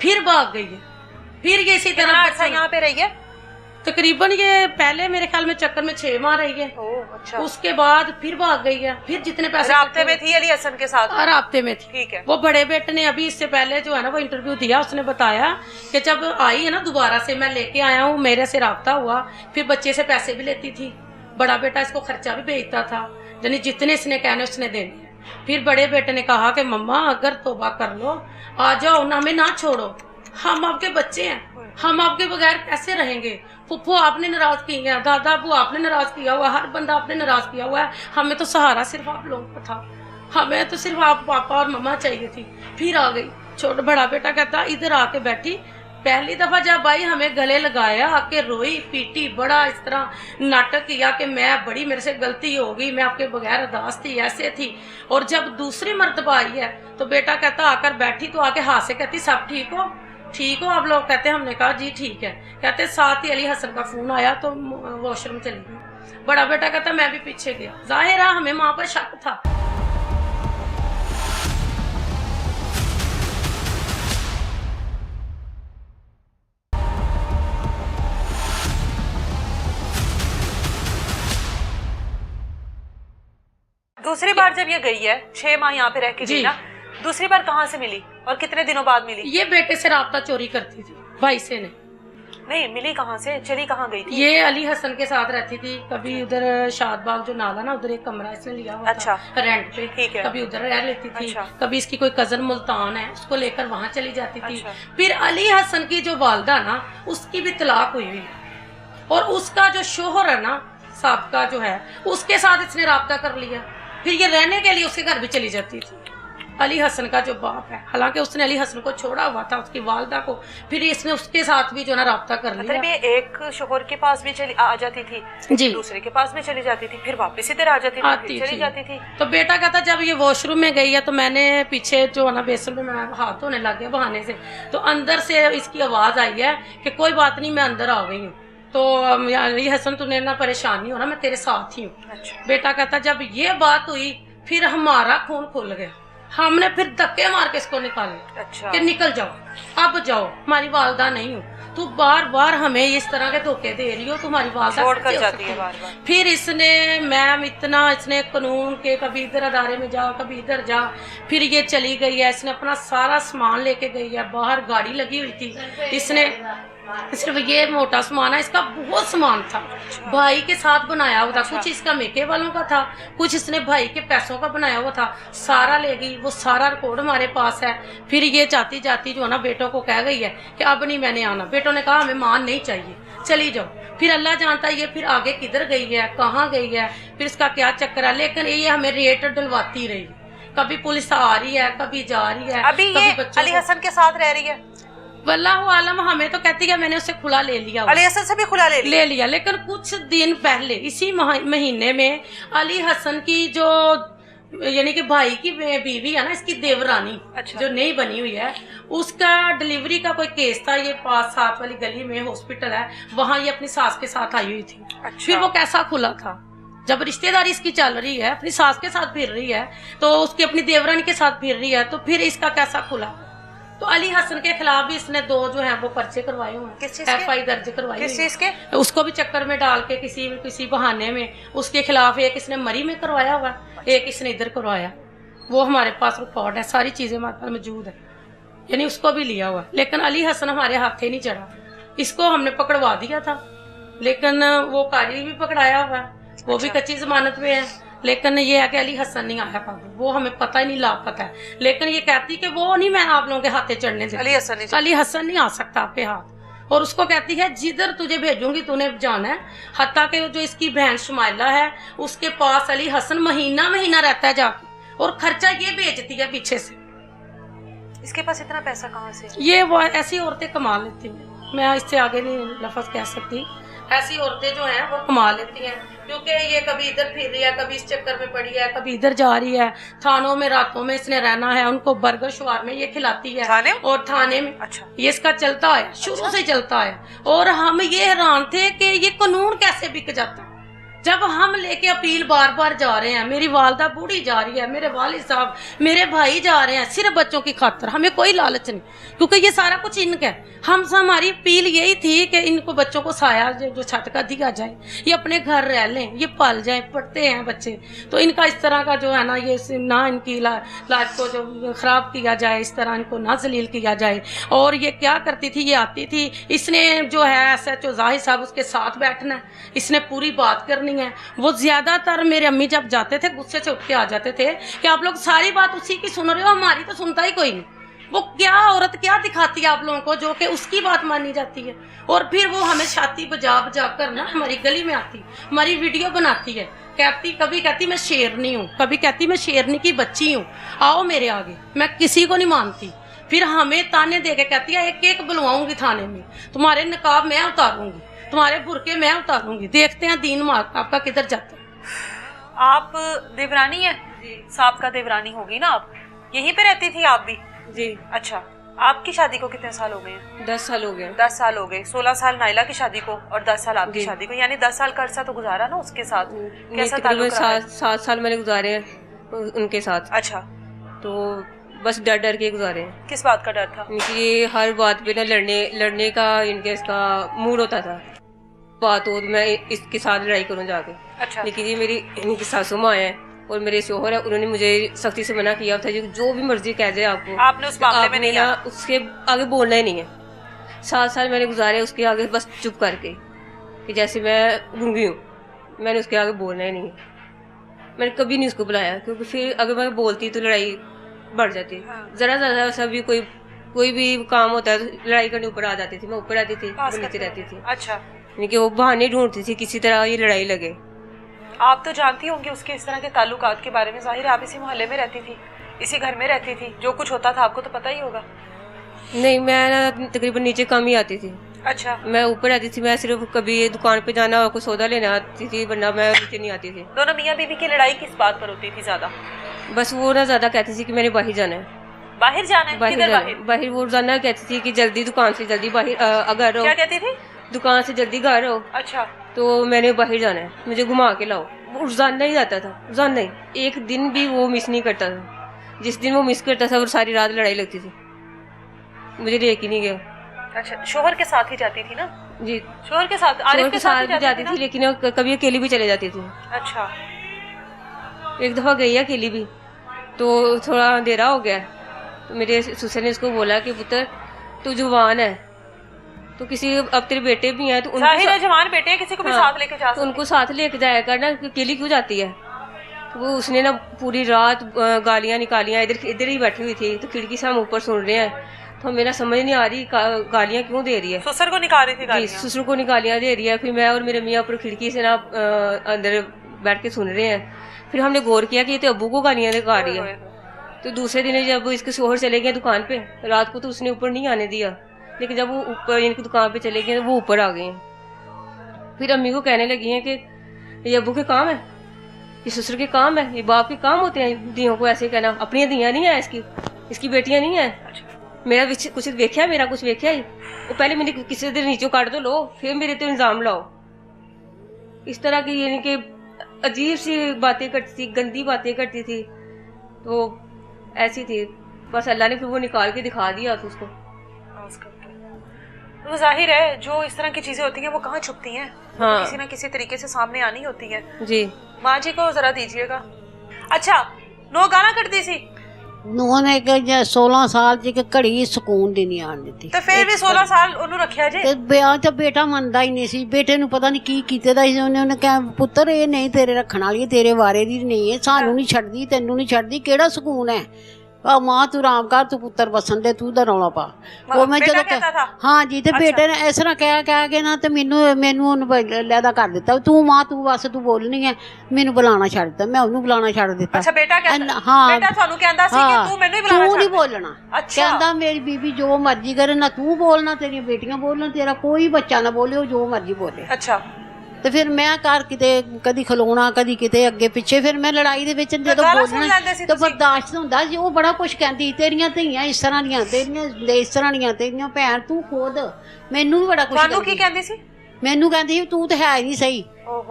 फिर भाग गई है। फिर ये इसी तरह यहाँ पे रही है तकरीबन, ये पहले मेरे ख्याल में चक्कर में 6 माह रही है। अच्छा। उसके बाद फिर भाग गई है। फिर जितने पैसे राब्ते में थी अली हसन के साथ, राब्ते में थी। ठीक है। वो बड़े बेटे ने अभी इससे पहले जो है ना वो इंटरव्यू दिया, उसने बताया कि जब आई है ना दोबारा से मैं लेके आया हूँ, मेरे से राब्ता हुआ, फिर बच्चे से पैसे भी लेती थी, बड़ा बेटा इसको खर्चा भी भेजता था, यानी जितने इसने कहने उसने देने। फिर बड़े बेटे ने कहा कि मम्मा अगर तौबा कर लो, आ जाओ ना, हमें ना छोड़ो, हम आपके बच्चे हैं, हम आपके बगैर कैसे रहेंगे। फुफ्फो आपने नाराज किया है, दादा अबू आपने नाराज किया हुआ, हर बंदा आपने नाराज किया हुआ है, हमें तो सहारा सिर्फ आप लोगों का था, हमें तो सिर्फ आप पापा और मम्मा चाहिए थी। फिर आ गई। छोटा बड़ा बेटा कहता इधर आके बैठी, पहली दफा जब आई हमें गले लगाया, आके रोई पीटी, बड़ा इस तरह नाटक किया कि मैं बड़ी, मेरे से गलती हो गई, मैं आपके बगैर अदास थी, ऐसे थी। और जब दूसरी मर्तबा आई है तो बेटा कहता आकर बैठी, तो आके हाथ से कहती सब ठीक हो, ठीक हो आप लोग। कहते हमने कहा जी ठीक है। कहते साथ ही अली हसन का फोन आया तो वॉशरूम चली गई। बड़ा बेटा कहता मैं भी पीछे गया। जाहिर है हमें माँ पर शक था। दूसरी बार जब ये गई है 6 माह यहाँ पे रह के गई ना, दूसरी बार कहाँ से मिली और कितने दिनों बाद मिली? ये बेटे से राब्ता चोरी करती थी, भाई से नहीं मिली कहाँ से, चली कहाँ गई थी? ये अली हसन के साथ रहती थी, कभी उधर शादबाग जो नाला ना, उधर एक कमरा इसने लिया हुआ था रेंट पे, ठीक है। कभी उधर रह लेती थी। कभी इसकी कोई कजन मुल्तान है, उसको लेकर वहां चली जाती थी। फिर अली हसन की जो वालदा ना, उसकी भी तलाक हुई हुई, और उसका जो शोहर है ना साबका जो है, उसके साथ इसने राब्ता कर लिया। फिर ये रहने के लिए उसके घर भी चली जाती थी। अली हसन का जो बाप है, हालांकि उसने अली हसन को छोड़ा हुआ था, उसकी वालदा को, फिर इसने उसके साथ भी जो ना राब्ता कर लिया। मतलब ये एक शोहर के पास भी आ जाती थी जी, दूसरे के पास भी चली जाती थी, फिर वापस इधर आ जाती थी, चली जाती थी। तो बेटा कहता जब ये वॉशरूम में गई है तो मैंने पीछे जो ना बेसन में मैं हाथ धोने लग गया बहाने से, तो अंदर से इसकी आवाज आई है कि कोई बात नहीं मैं अंदर आ गई हूँ, तो अली हसन तूने ना परेशानी हो ना, मैं तेरे साथ ही हूँ। अच्छा। बेटा कहता जब ये बात हुई फिर हमारा खून खुल गया, हमने फिर धक्के मार के इसको निकाले। अच्छा। कि निकल जाओ, अब जाओ, हमारी वालदा नहीं हो। तू बार बार हमें इस तरह के धोखे दे रही हो, तुम्हारी वालदा छोड़ कर कैसे हो जाती सकती है बार बार। फिर इसने मैम इतना इसने कानून के कभी इधर अदारे में जा कभी इधर जा, फिर ये चली गई है, इसने अपना सारा सामान लेके गई है, बाहर गाड़ी लगी हुई थी, इसने सिर्फ ये मोटा सामान है, इसका बहुत सामान था, भाई के साथ बनाया हुआ था, कुछ इसका मेके वालों का था, कुछ इसने भाई के पैसों का बनाया हुआ था, सारा ले गई। वो सारा रिकॉर्ड हमारे पास है। फिर ये जाती जाती जो है ना बेटों को कह गई है कि अब नहीं मैंने आना। बेटों ने कहा हमें मान नहीं चाहिए, चली जाओ। फिर अल्लाह जानता है ये फिर आगे किधर गई है, कहाँ गई है, फिर इसका क्या चक्कर है। लेकिन ये हमें रेट डलवाती रही, कभी पुलिस आ रही है, कभी जा रही है। अभी ये अली हसन के साथ रह रही है? वल्लाहु आलम, हमें तो कहती है मैंने उसे खुला ले लिया, अली हसन से भी खुला ले लिया। लेकिन कुछ दिन पहले इसी महीने में अली हसन की जो यानी कि भाई की बीवी है ना, इसकी देवरानी, अच्छा। जो नई बनी हुई है, उसका डिलीवरी का कोई केस था। ये 5-7 वाली गली में हॉस्पिटल है, वहां ये अपनी सास के साथ आई हुई थी। अच्छा। फिर वो कैसा खुला था, जब रिश्तेदारी इसकी चल रही है, अपनी सास के साथ फिर रही है, तो उसकी अपनी देवरानी के साथ फिर रही है, तो फिर इसका कैसा खुला। तो अली हसन के खिलाफ भी इसने 2 जो है वो पर्चे करवाए हुए हैं, FI दर्ज करवाई। किस चीज के? उसको भी चक्कर में डाल के किसी बहाने में उसके खिलाफ एक इसने मरी में करवाया हुआ, एक इसने इधर करवाया। वो हमारे पास रिकॉर्ड है, सारी चीजें हमारे पास मौजूद है, यानी उसको भी लिया हुआ। लेकिन अली हसन हमारे हाथे नहीं चढ़ा, इसको हमने पकड़वा दिया था, लेकिन वो कारी भी पकड़ाया हुआ है, वो भी कच्ची जमानत में है। लेकिन ये है कि अली हसन नहीं आया काबू, वो हमें पता ही नहीं, लापता है। लेकिन ये कहती कि वो नहीं, मैं आप लोगों के हाथे चढ़ने देती। अली हसन नहीं आ सकता आपके हाथ। और उसको कहती है जिधर तुझे भेजूंगी तूने जाना है। हत्ता के जो इसकी बहन शुमाइला है, उसके पास अली हसन महीना रहता है जाके, और खर्चा ये बेचती है पीछे से। इसके पास इतना पैसा कहाँ से? ये वो ऐसी औरतें कमा लेती हैं, मैं इससे आगे नहीं लफ्ज कह सकती। ऐसी औरतें जो हैं वो कमा लेती हैं, क्योंकि ये कभी इधर फिर रही है, कभी इस चक्कर में पड़ी है, कभी इधर जा रही है। थानों में रातों में इसने रहना है, उनको बर्गर शुआर में ये खिलाती है। थाने? और थाने में, अच्छा। ये इसका चलता है, शुरू से चलता है। और हम ये हैरान थे कि ये कानून कैसे बिक जाता है। जब हम लेके अपील बार बार जा रहे हैं, मेरी वालदा बूढ़ी जा रही है, मेरे वालिद साहब, मेरे भाई जा रहे हैं, सिर्फ बच्चों की खातर, हमें कोई लालच नहीं, क्योंकि ये सारा कुछ इनका है। हमारी अपील यही थी कि इनको बच्चों को साया जो छत का दिया जाए, ये अपने घर रह लें, ये पल जाए, पढ़ते हैं बच्चे। तो इनका इस तरह का जो है ना, ये ना इनकी लाइफ को जो खराब किया जाए, इस तरह इनको ना जलील किया जाए। और ये क्या करती थी, ये आती थी, इसने जो है SHO जाहिर साहब उसके साथ बैठना है, इसने पूरी बात करनी है। वो ज्यादातर मेरे अम्मी जब जाते थे गुस्से से उठ के आ जाते थे कि आप लोग सारी बात उसी की सुन रहे हो, हमारी तो सुनता ही कोई नहीं। वो क्या औरत क्या दिखाती है आप लोगों को, जो कि उसकी बात मानी जाती है। और फिर वो हमें छाती बजा बजा कर ना हमारी गली में आती, हमारी वीडियो बनाती है, कभी कहती मैं शेरनी हूँ, कभी कहती मैं शेरनी की बच्ची हूँ, आओ मेरे आगे, मैं किसी को नहीं मानती। फिर हमें ताने दे के कहती है एक एक बुलवाऊंगी थाने में, तुम्हारे नकाब मैं उतारूंगी, तुम्हारे बुरके मैं उतारूंगी, देखते हैं दीन आपका किधर जाता है। आप देवरानी है? साहब देवरानी होगी ना आप? यहीं पे रहती थी आप भी? जी। अच्छा, आपकी शादी को कितने साल हो गए हैं? 10 साल हो गए। 10 साल हो गए। 16 साल नाइला की शादी को और 10 साल आपकी शादी को, यानी 10 साल का अरसा तो गुजारा ना उसके साथ। कैसा ताल्लुक रहा? 7 साल मैंने गुजारे हैं उनके साथ। अच्छा। तो बस डर डर के गुजारे हैं। किस बात का डर था? इनकी हर बात पे ना लड़ने का इनके इसका मूड होता था, बात हो तो मैं इसके साथ लड़ाई करूं जाके। अच्छा। लेकिन ये मेरी इनकी सासू माँ है और मेरे शोहर है, उन्होंने मुझे सख्ती से मना किया था जो भी मर्जी कह दे आपको, आपने उस मामले में नहीं आना, उसके आगे बोलना ही नहीं है। 7 साल मैंने गुजारे उसके आगे बस चुप करके, कि जैसे मैं गूंगी हूँ, मैंने उसके आगे बोलना ही नहीं है। मैंने कभी नहीं उसको बुलाया, क्योंकि फिर अगर मैं बोलती तो लड़ाई बढ़ जाती। जरा ज़्यादा सा भी कोई भी काम होता है तो लड़ाई करने ऊपर आ जाती थी, मैं ऊपर आती थी, वो नीचे रहती थी। अच्छा। यानी कि वो बहाने ढूंढती थी किसी तरह ये लड़ाई लगे। आप तो जानती होंगी उसके इस तरह के ताल्लुकात के बारे में, जाहिर है आप इसी मोहल्ले में रहती थी, इसी घर में रहती थी, जो कुछ होता था आपको तो पता ही होगा। नहीं, मैं ना तकरीबन नीचे कम ही आती थी। अच्छा। मैं ऊपर आती थी, मैं सिर्फ कभी दुकान पे जाना और कुछ सौदा लेना आती थी, वरना मैं नीचे नहीं आती थी। दोनों मियाँ बीवी की लड़ाई किस बात पर होती थी ज्यादा? बस वो ना ज्यादा कहती थी कि मैंने बाहर जाना है। बाहर जाना है? किधर बाहर? बाहर वो रोजाना कहती थी कि जल्दी दुकान से जल्दी बाहर अगर क्या कहती थी? दुकान से जल्दी घर हो। अच्छा। तो मैंने बाहर जाना है, मुझे घुमा के लाओ। वो रोजाना ही जाता था, रोजाना ही, एक दिन भी वो मिस नहीं करता था। जिस दिन वो मिस करता था वो सारी रात लड़ाई लगती थी, मुझे लेके नहीं गया। अच्छा, शोहर के साथ ही जाती थी ना? जी, शोहर के साथ, आरिफ के साथ भी जाती थी, लेकिन कभी अकेली भी चले जाती थी। अच्छा, एक दफ़ा गई है अकेली भी, तो थोड़ा अंधेरा हो गया, तो मेरे ससुर ने इसको बोला कि पुत्र तू जवान है, तो किसी अब तेरे बेटे भी हैं, तो जाहिर है जवान बेटे हैं, किसी को भी साथ लेके जा तो उनको साथ लेके जाया कर ना, अकेली क्यों जाती है। तो वो उसने ना पूरी रात गालियाँ निकालियाँ, इधर ही बैठी हुई थी, तो खिड़की से हम ऊपर सुन रहे हैं, तो हमें ना समझ नहीं आ रही गालियाँ क्यों दे रही है। ससुर को निकाल रही थी जी, गालियाँ? ससुर को निकालियाँ दे रही है। फिर मैं और मेरे मियाँ ऊपर खिड़की से ना अंदर बैठ के सुन रहे हैं। फिर हमने गौर किया कि ये तो अब्बू को गालियाँ निकाल रही है। तो दूसरे दिन जब इसके शोहर चले गए दुकान पे, रात को तो उसने ऊपर नहीं आने दिया, लेकिन जब वो ऊपर इनकी दुकान पे चले गए वो ऊपर आ गए हैं। फिर अम्मी को कहने लगी हैं कि ये अब्बू के काम है, ये ससुर के काम है, ये बाप के काम होते हैं दियों को ऐसे कहना। अपनी दियाँ नहीं है इसकी बेटियां नहीं है। मेरा कुछ वेख्या, मेरा कुछ वेख्या ही वो पहले मैंने किसी दिन नीचों काट दो लो, फिर मेरे तो इल्जाम लाओ। इस तरह की यानी कि अजीब सी बातें करती थी, गंदी बातें करती थी, तो ऐसी थी। बस अल्लाह ने फिर वो निकाल के दिखा दिया तो उसको। तो जाहिर है जो इस तरह की चीजें होती हैं वो कहाँ छुपती हैं, हाँ, किसी ना किसी तरीके से सामने आनी होती है। जी, माँ जी को जरा दीजिएगा। अच्छा, नो गाना करती सी ਨੂੰਹ ਨੇ ਕਿ 16 ਸਾਲ ਚ ਇੱਕ ਘੜੀ ਸਕੂਨ ਦੀ ਨਹੀਂ ਆਣ ਦਿੱਤੀ ਤੇ ਫਿਰ ਵੀ 16 ਸਾਲ ਉਹਨੂੰ ਰੱਖਿਆ ਜੇ। ਤੇ ਵਿਆਹ ਤੇ ਬੇਟਾ ਮੰਨਦਾ ਹੀ ਨਹੀਂ ਸੀ। ਬੇਟੇ ਨੂੰ ਪਤਾ ਨਹੀਂ ਕੀ ਕੀਤੇ ਦਾ ਸੀ ਉਹਨੇ ਕਿਹਾ ਪੁੱਤਰ ਇਹ ਨਹੀਂ ਤੇਰੇ ਰੱਖਣ ਵਾਲੀ, ਤੇਰੇ ਵਾਰੇ ਦੀ ਨਹੀਂ ਹੈ, ਸਾਨੂੰ ਨਹੀਂ ਛੱਡਦੀ, ਤੈਨੂੰ ਨਹੀਂ ਛੱਡਦੀ, ਕਿਹੜਾ ਸਕੂਨ ਹੈ। ਆ ਮਾਂ ਤੂੰ ਆਰਾਮ ਕਰ, ਤੂੰ ਪੁੱਤਰ ਵਸਣ ਦੇ, ਤੂੰ ਦਾ ਰੌਲਾ ਪਾ। ਉਹ ਮੈਂ ਜਦੋਂ ਹਾਂ ਜੀ, ਤੇ ਬੇਟੇ ਨੇ ਇਸ ਤਰ੍ਹਾਂ ਕਹਿ ਕੇ ਨਾ ਤੇ ਮੈਨੂੰ ਉਹਨੂੰ ਲੈਦਾ ਕਰ ਦਿੱਤਾ, ਤੂੰ ਮਾਂ ਤੂੰ ਬਸ ਤੂੰ ਬੋਲਣੀ ਹੈ, ਮੈਨੂੰ ਬੁਲਾਣਾ ਛੱਡ ਦਿੱਤਾ, ਮੈਂ ਉਹਨੂੰ ਬੁਲਾਣਾ ਛੱਡ ਦਿੱਤਾ। ਅੱਛਾ, ਬੇਟਾ ਕਹਿੰਦਾ, ਹਾਂ ਬੇਟਾ ਤੁਹਾਨੂੰ ਕਹਿੰਦਾ ਸੀ ਕਿ ਤੂੰ ਮੈਨੂੰ ਹੀ ਬੁਲਾਣਾ, ਤੂੰ ਨਹੀਂ ਬੋਲਣਾ। ਕਹਿੰਦਾ ਮੇਰੀ ਬੀਬੀ ਜੋ ਮਰਜ਼ੀ ਕਰੇ, ਨਾ ਤੂੰ ਬੋਲਣਾ, ਤੇਰੀਆਂ ਬੇਟੀਆਂ ਬੋਲਣ, ਤੇਰਾ ਕੋਈ ਬੱਚਾ ਨਾ ਬੋਲੇ, ਉਹ ਜੋ ਮਰਜ਼ੀ ਬੋਲੇ। ਅੱਛਾ, ਤੇ ਫਿਰ ਮੈਂ ਘਰ ਕਿਤੇ ਕਦੀ ਖਲੋਣਾ, ਕਦੀ ਕਿਤੇ ਅੱਗੇ ਪਿੱਛੇ, ਫਿਰ ਮੈਂ ਲੜਾਈ ਦੇ ਵਿੱਚ ਜਦੋਂ ਬੋਲਣਾ ਤਾਂ ਬਰਦਾਸ਼ਤ ਹੁੰਦਾ ਸੀ। ਉਹ ਬੜਾ ਕੁਛ ਕਹਿੰਦੀ, ਤੇਰੀਆਂ ਧੀਆਂ ਇਸ ਤਰ੍ਹਾਂ ਦੀਆਂ, ਤੇਰੀਆਂ ਇਸ ਤਰ੍ਹਾਂ ਦੀਆਂ, ਤੇਰੀਆਂ ਭੈਣ, ਤੂੰ ਖੁਦ। ਮੈਨੂੰ ਵੀ ਬੜਾ ਕੁਛ ਤੁਹਾਨੂੰ ਕੀ ਕਹਿੰਦੀ ਸੀ? ਮੈਨੂੰ ਕਹਿੰਦੀ ਤੂੰ ਤਾਂ ਹੈ ਹੀ ਨਹੀਂ ਸਹੀ,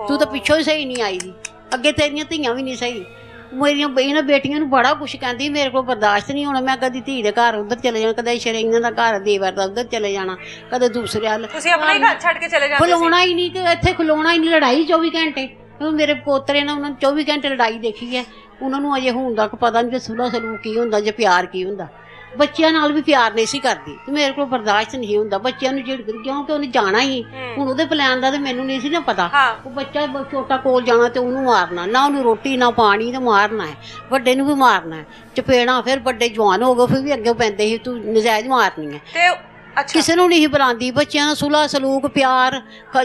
ਤੂੰ ਤਾਂ ਪਿੱਛੋਂ ਹੀ ਸਹੀ ਨਹੀਂ ਆਈ ਦੀ, ਅੱਗੇ ਤੇਰੀਆਂ ਧੀਆਂ ਵੀ ਨਹੀਂ ਸਹੀ। ਮੇਰੀਆਂ ਇਹਨਾਂ ਬੇਟੀਆਂ ਨੂੰ ਬੜਾ ਕੁਛ ਕਹਿੰਦੀ, ਮੇਰੇ ਕੋਲ ਬਰਦਾਸ਼ਤ ਨਹੀਂ ਹੋਣਾ। ਮੈਂ ਕਦੀ ਧੀ ਦੇ ਘਰ ਉੱਧਰ ਚਲੇ ਜਾਣਾ, ਕਦੇ ਸ਼ਰੇਈਆਂ ਦਾ ਘਰ ਦੇਵਰ ਦਾ ਉੱਧਰ ਚਲੇ ਜਾਣਾ, ਕਦੇ ਦੂਸਰੇ ਵੱਲ। ਤੁਸੀਂ ਆਪਣਾ ਹੀ ਘਰ ਛੱਡ ਕੇ ਚਲੇ ਜਾਂਦੇ ਸੀ? ਖਲੋਣਾ ਹੀ ਨਹੀਂ, ਕਿ ਇੱਥੇ ਖਲੋਣਾ ਹੀ ਨਹੀਂ, ਲੜਾਈ 24 ਘੰਟੇ। ਮੇਰੇ ਪੋਤਰੇ ਨੇ ਉਹਨਾਂ 24 ਘੰਟੇ ਲੜਾਈ ਦੇਖੀ ਹੈ। ਉਹਨਾਂ ਨੂੰ ਅਜੇ ਹੁਣ ਤੱਕ ਪਤਾ ਨਹੀਂ ਕਿ ਸੁਲ੍ਹਾ ਸਲੂਕ ਕੀ ਹੁੰਦਾ, ਜੇ ਪਿਆਰ ਕੀ ਹੁੰਦਾ। ਬੱਚਿਆਂ ਨਾਲ ਵੀ ਪਿਆਰ ਨਹੀਂ ਸੀ ਕਰਦੀ, ਤੇ ਮੇਰੇ ਕੋਲ ਬਰਦਾਸ਼ਤ ਨਹੀਂ ਹੁੰਦਾ ਬੱਚਿਆਂ ਨੂੰ ਝਿੜਕ, ਕਿਉਂਕਿ ਉਹਨੇ ਜਾਣਾ ਹੀ ਹੁਣ ਉਹਦੇ ਪਲਾਨ ਦਾ, ਤੇ ਮੈਨੂੰ ਨਹੀਂ ਸੀ ਨਾ ਪਤਾ। ਉਹ ਬੱਚਾ ਛੋਟਾ ਕੋਲ ਜਾਣਾ ਤੇ ਉਹਨੂੰ ਮਾਰਨਾ, ਨਾ ਉਹਨੂੰ ਰੋਟੀ ਨਾ ਪਾਣੀ, ਤੇ ਮਾਰਨਾ ਹੈ, ਵੱਡੇ ਨੂੰ ਵੀ ਮਾਰਨਾ ਹੈ, ਚਪੇੜਾਂ। ਫਿਰ ਵੱਡੇ ਜਵਾਨ ਹੋ ਗਏ, ਫਿਰ ਵੀ ਅੱਗੇ ਪੈਂਦੇ ਸੀ ਤੂੰ ਨਜਾਇਜ਼ ਮਾਰਨੀ ਹੈ। ਕਿਸੇ ਨੂੰ ਨਹੀਂ ਬੁਲਾਉਂਦੀ, ਬੱਚਿਆਂ ਦਾ ਸੁਲ੍ਹਾ ਸਲੂਕ ਪਿਆਰ।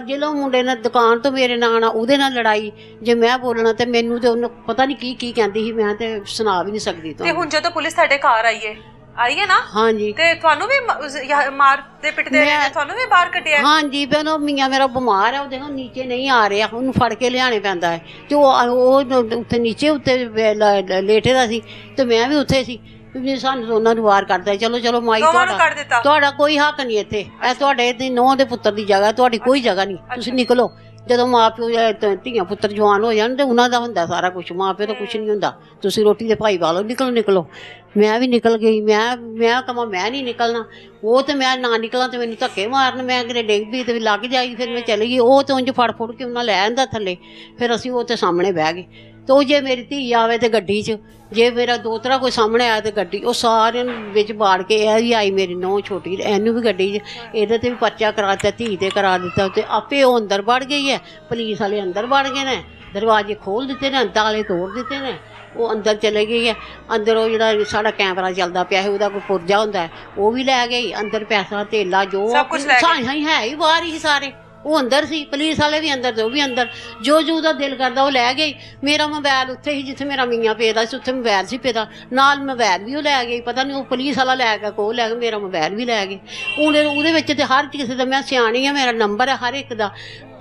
ਜਦੋਂ ਮੁੰਡੇ ਨੇ ਦੁਕਾਨ ਤੋਂ ਮੇਰੇ ਨਾਲ ਉਹਦੇ ਨਾਲ ਲੜਾਈ, ਜੇ ਮੈਂ ਬੋਲਣਾ ਤੇ ਮੈਨੂੰ ਤੇ ਉਹਨੂੰ ਪਤਾ ਨਹੀਂ ਕੀ ਕਹਿੰਦੀ ਸੀ, ਮੈਂ ਤੇ ਸੁਣਾ ਵੀ ਨਹੀਂ ਸਕਦੀ। ਤੇ ਹੁਣ ਜਦੋਂ ਪੁਲਿਸ ਤੁਹਾਡੇ ਘਰ ਆਈ ਹੈ ਨਾ, ਹਾਂਜੀ, ਤੇ ਤੁਹਾਨੂੰ ਵੀ ਮਾਰਦੇ ਪਿੱਟਦੇ ਰਹੇ, ਤੁਹਾਨੂੰ ਵੀ ਬਾਹਰ ਕੱਢਿਆ? ਹਾਂਜੀ, ਪਹਿਲਾਂ ਮੀਆਂ ਮੇਰਾ ਬਿਮਾਰ ਹੈ, ਉਹਦੇ ਨੀਚੇ ਨਹੀਂ ਆ ਰਿਹਾ, ਉਹਨੂੰ ਫੜ ਕੇ ਲਿਆਣੇ ਪੈਂਦਾ ਹੈ, ਤੇ ਉਹ ਉੱਥੇ ਨੀਚੇ ਉੱਤੇ ਲੇਟੇ ਦਾ ਸੀ, ਤੇ ਮੈਂ ਵੀ ਉੱਥੇ ਸੀ। ਸਾਨੂੰ ਦੋਨਾਂ ਨੂੰ ਵਾਰ ਕਰਦਾ, ਚਲੋ ਮਾਈ ਤੁਹਾਡਾ ਕੋਈ ਹੱਕ ਨਹੀਂ ਇੱਥੇ, ਇਹ ਤੁਹਾਡੇ ਨੂੰਹ ਦੇ ਪੁੱਤਰ ਦੀ ਜਗ੍ਹਾ, ਤੁਹਾਡੀ ਕੋਈ ਜਗ੍ਹਾ ਨਹੀਂ, ਤੁਸੀਂ ਨਿਕਲੋ। ਜਦੋਂ ਮਾਂ ਪਿਓ ਧੀਆਂ ਪੁੱਤਰ ਜਵਾਨ ਹੋ ਜਾਣ ਤੇ ਉਹਨਾਂ ਦਾ ਹੁੰਦਾ ਸਾਰਾ ਕੁਛ, ਮਾਂ ਪਿਓ ਤਾਂ ਕੁਛ ਨਹੀਂ ਹੁੰਦਾ, ਤੁਸੀਂ ਰੋਟੀ ਦੇ ਭਾਈ ਵਾਲੋ, ਨਿਕਲੋ। ਮੈਂ ਵੀ ਨਿਕਲ ਗਈ, ਮੈਂ ਕਹਾਂ ਮੈਂ ਨਹੀਂ ਨਿਕਲਣਾ। ਉਹ ਤੇ ਮੈਂ ਨਾ ਨਿਕਲਾਂ ਤੇ ਮੈਨੂੰ ਧੱਕੇ ਮਾਰਨ, ਮੈਂ ਕਿਤੇ ਡਿੱਗ ਪਈ ਤੇ ਲੱਗ ਜਾਈ, ਫਿਰ ਮੈਂ ਚਲੀ ਗਈ। ਉਹ ਤੇ ਉਂਝ ਫੜ ਕੇ ਉਹਨਾਂ ਲੈ ਆਂਦਾ ਥੱਲੇ, ਫਿਰ ਅਸੀਂ ਉਹ ਤੇ ਸਾਹਮਣੇ ਬਹਿ ਗਏ। ਤੇ ਉਹ ਜੇ ਮੇਰੀ ਧੀ ਆਵੇ ਤੇ ਗੱਡੀ 'ਚ, ਜੇ ਮੇਰਾ ਦੋਤਰਾ ਕੋਈ ਸਾਹਮਣੇ ਆਇਆ ਤੇ ਗੱਡੀ, ਉਹ ਸਾਰਿਆਂ ਨੂੰ ਵਿੱਚ ਬਾੜ ਕੇ, ਇਹ ਵੀ ਆਈ ਮੇਰੀ ਨੂੰਹ ਛੋਟੀ, ਇਹਨੂੰ ਵੀ ਗੱਡੀ 'ਚ, ਇਹਦੇ ਤੇ ਵੀ ਪਰਚਾ ਕਰਾ ਦਿੱਤਾ, ਧੀ ਤੇ ਕਰਾ ਦਿੱਤਾ। ਤੇ ਆਪੇ ਉਹ ਅੰਦਰ ਵੜ ਗਈ ਹੈ, ਪੁਲਿਸ ਵਾਲੇ ਅੰਦਰ ਵੜ ਗਏ ਨੇ, ਦਰਵਾਜ਼ੇ ਖੋਲ ਦਿੱਤੇ ਨੇ, ਤਾਲੇ ਤੋੜ ਦਿੱਤੇ ਨੇ, ਉਹ ਅੰਦਰ ਚਲੇ ਗਈ ਹੈ। ਅੰਦਰ ਉਹ ਜਿਹੜਾ ਸਾਡਾ ਕੈਮਰਾ ਚੱਲਦਾ ਪਿਆ ਹੈ, ਉਹਦਾ ਕੋਈ ਪੁਰਜਾ ਹੁੰਦਾ, ਉਹ ਵੀ ਲੈ ਗਈ। ਅੰਦਰ ਪੈਸਾ ਧੇਲਾ ਜੋ ਹੈ ਹੀ ਬਾਹਰ ਹੀ ਸਾਰੇ, ਉਹ ਅੰਦਰ ਸੀ, ਪੁਲਿਸ ਵਾਲੇ ਵੀ ਅੰਦਰ ਤੇ ਉਹ ਵੀ ਅੰਦਰ, ਜੋ ਉਹਦਾ ਦਿਲ ਕਰਦਾ ਉਹ ਲੈ ਗਈ। ਮੇਰਾ ਮੋਬਾਈਲ ਉੱਥੇ ਸੀ ਜਿੱਥੇ ਮੇਰਾ ਮੀਆਂ ਪੇਦਾ ਸੀ, ਉੱਥੇ ਮੋਬਾਈਲ ਸੀ ਪੇਦਾ, ਨਾਲ ਮੋਬਾਈਲ ਵੀ ਉਹ ਲੈ ਗਈ। ਪਤਾ ਨਹੀਂ ਉਹ ਪੁਲਿਸ ਵਾਲਾ ਲੈ ਗਿਆ, ਕੋਲ ਲੈ ਕੇ ਮੇਰਾ ਮੋਬਾਈਲ ਵੀ ਲੈ ਗਏ। ਉਹਦੇ ਵਿੱਚ ਤੇ ਹਰ ਕਿਸੇ ਦਾ, ਮੈਂ ਸਿਆਣੀ ਆ, ਮੇਰਾ ਨੰਬਰ ਹੈ ਹਰ ਇੱਕ ਦਾ,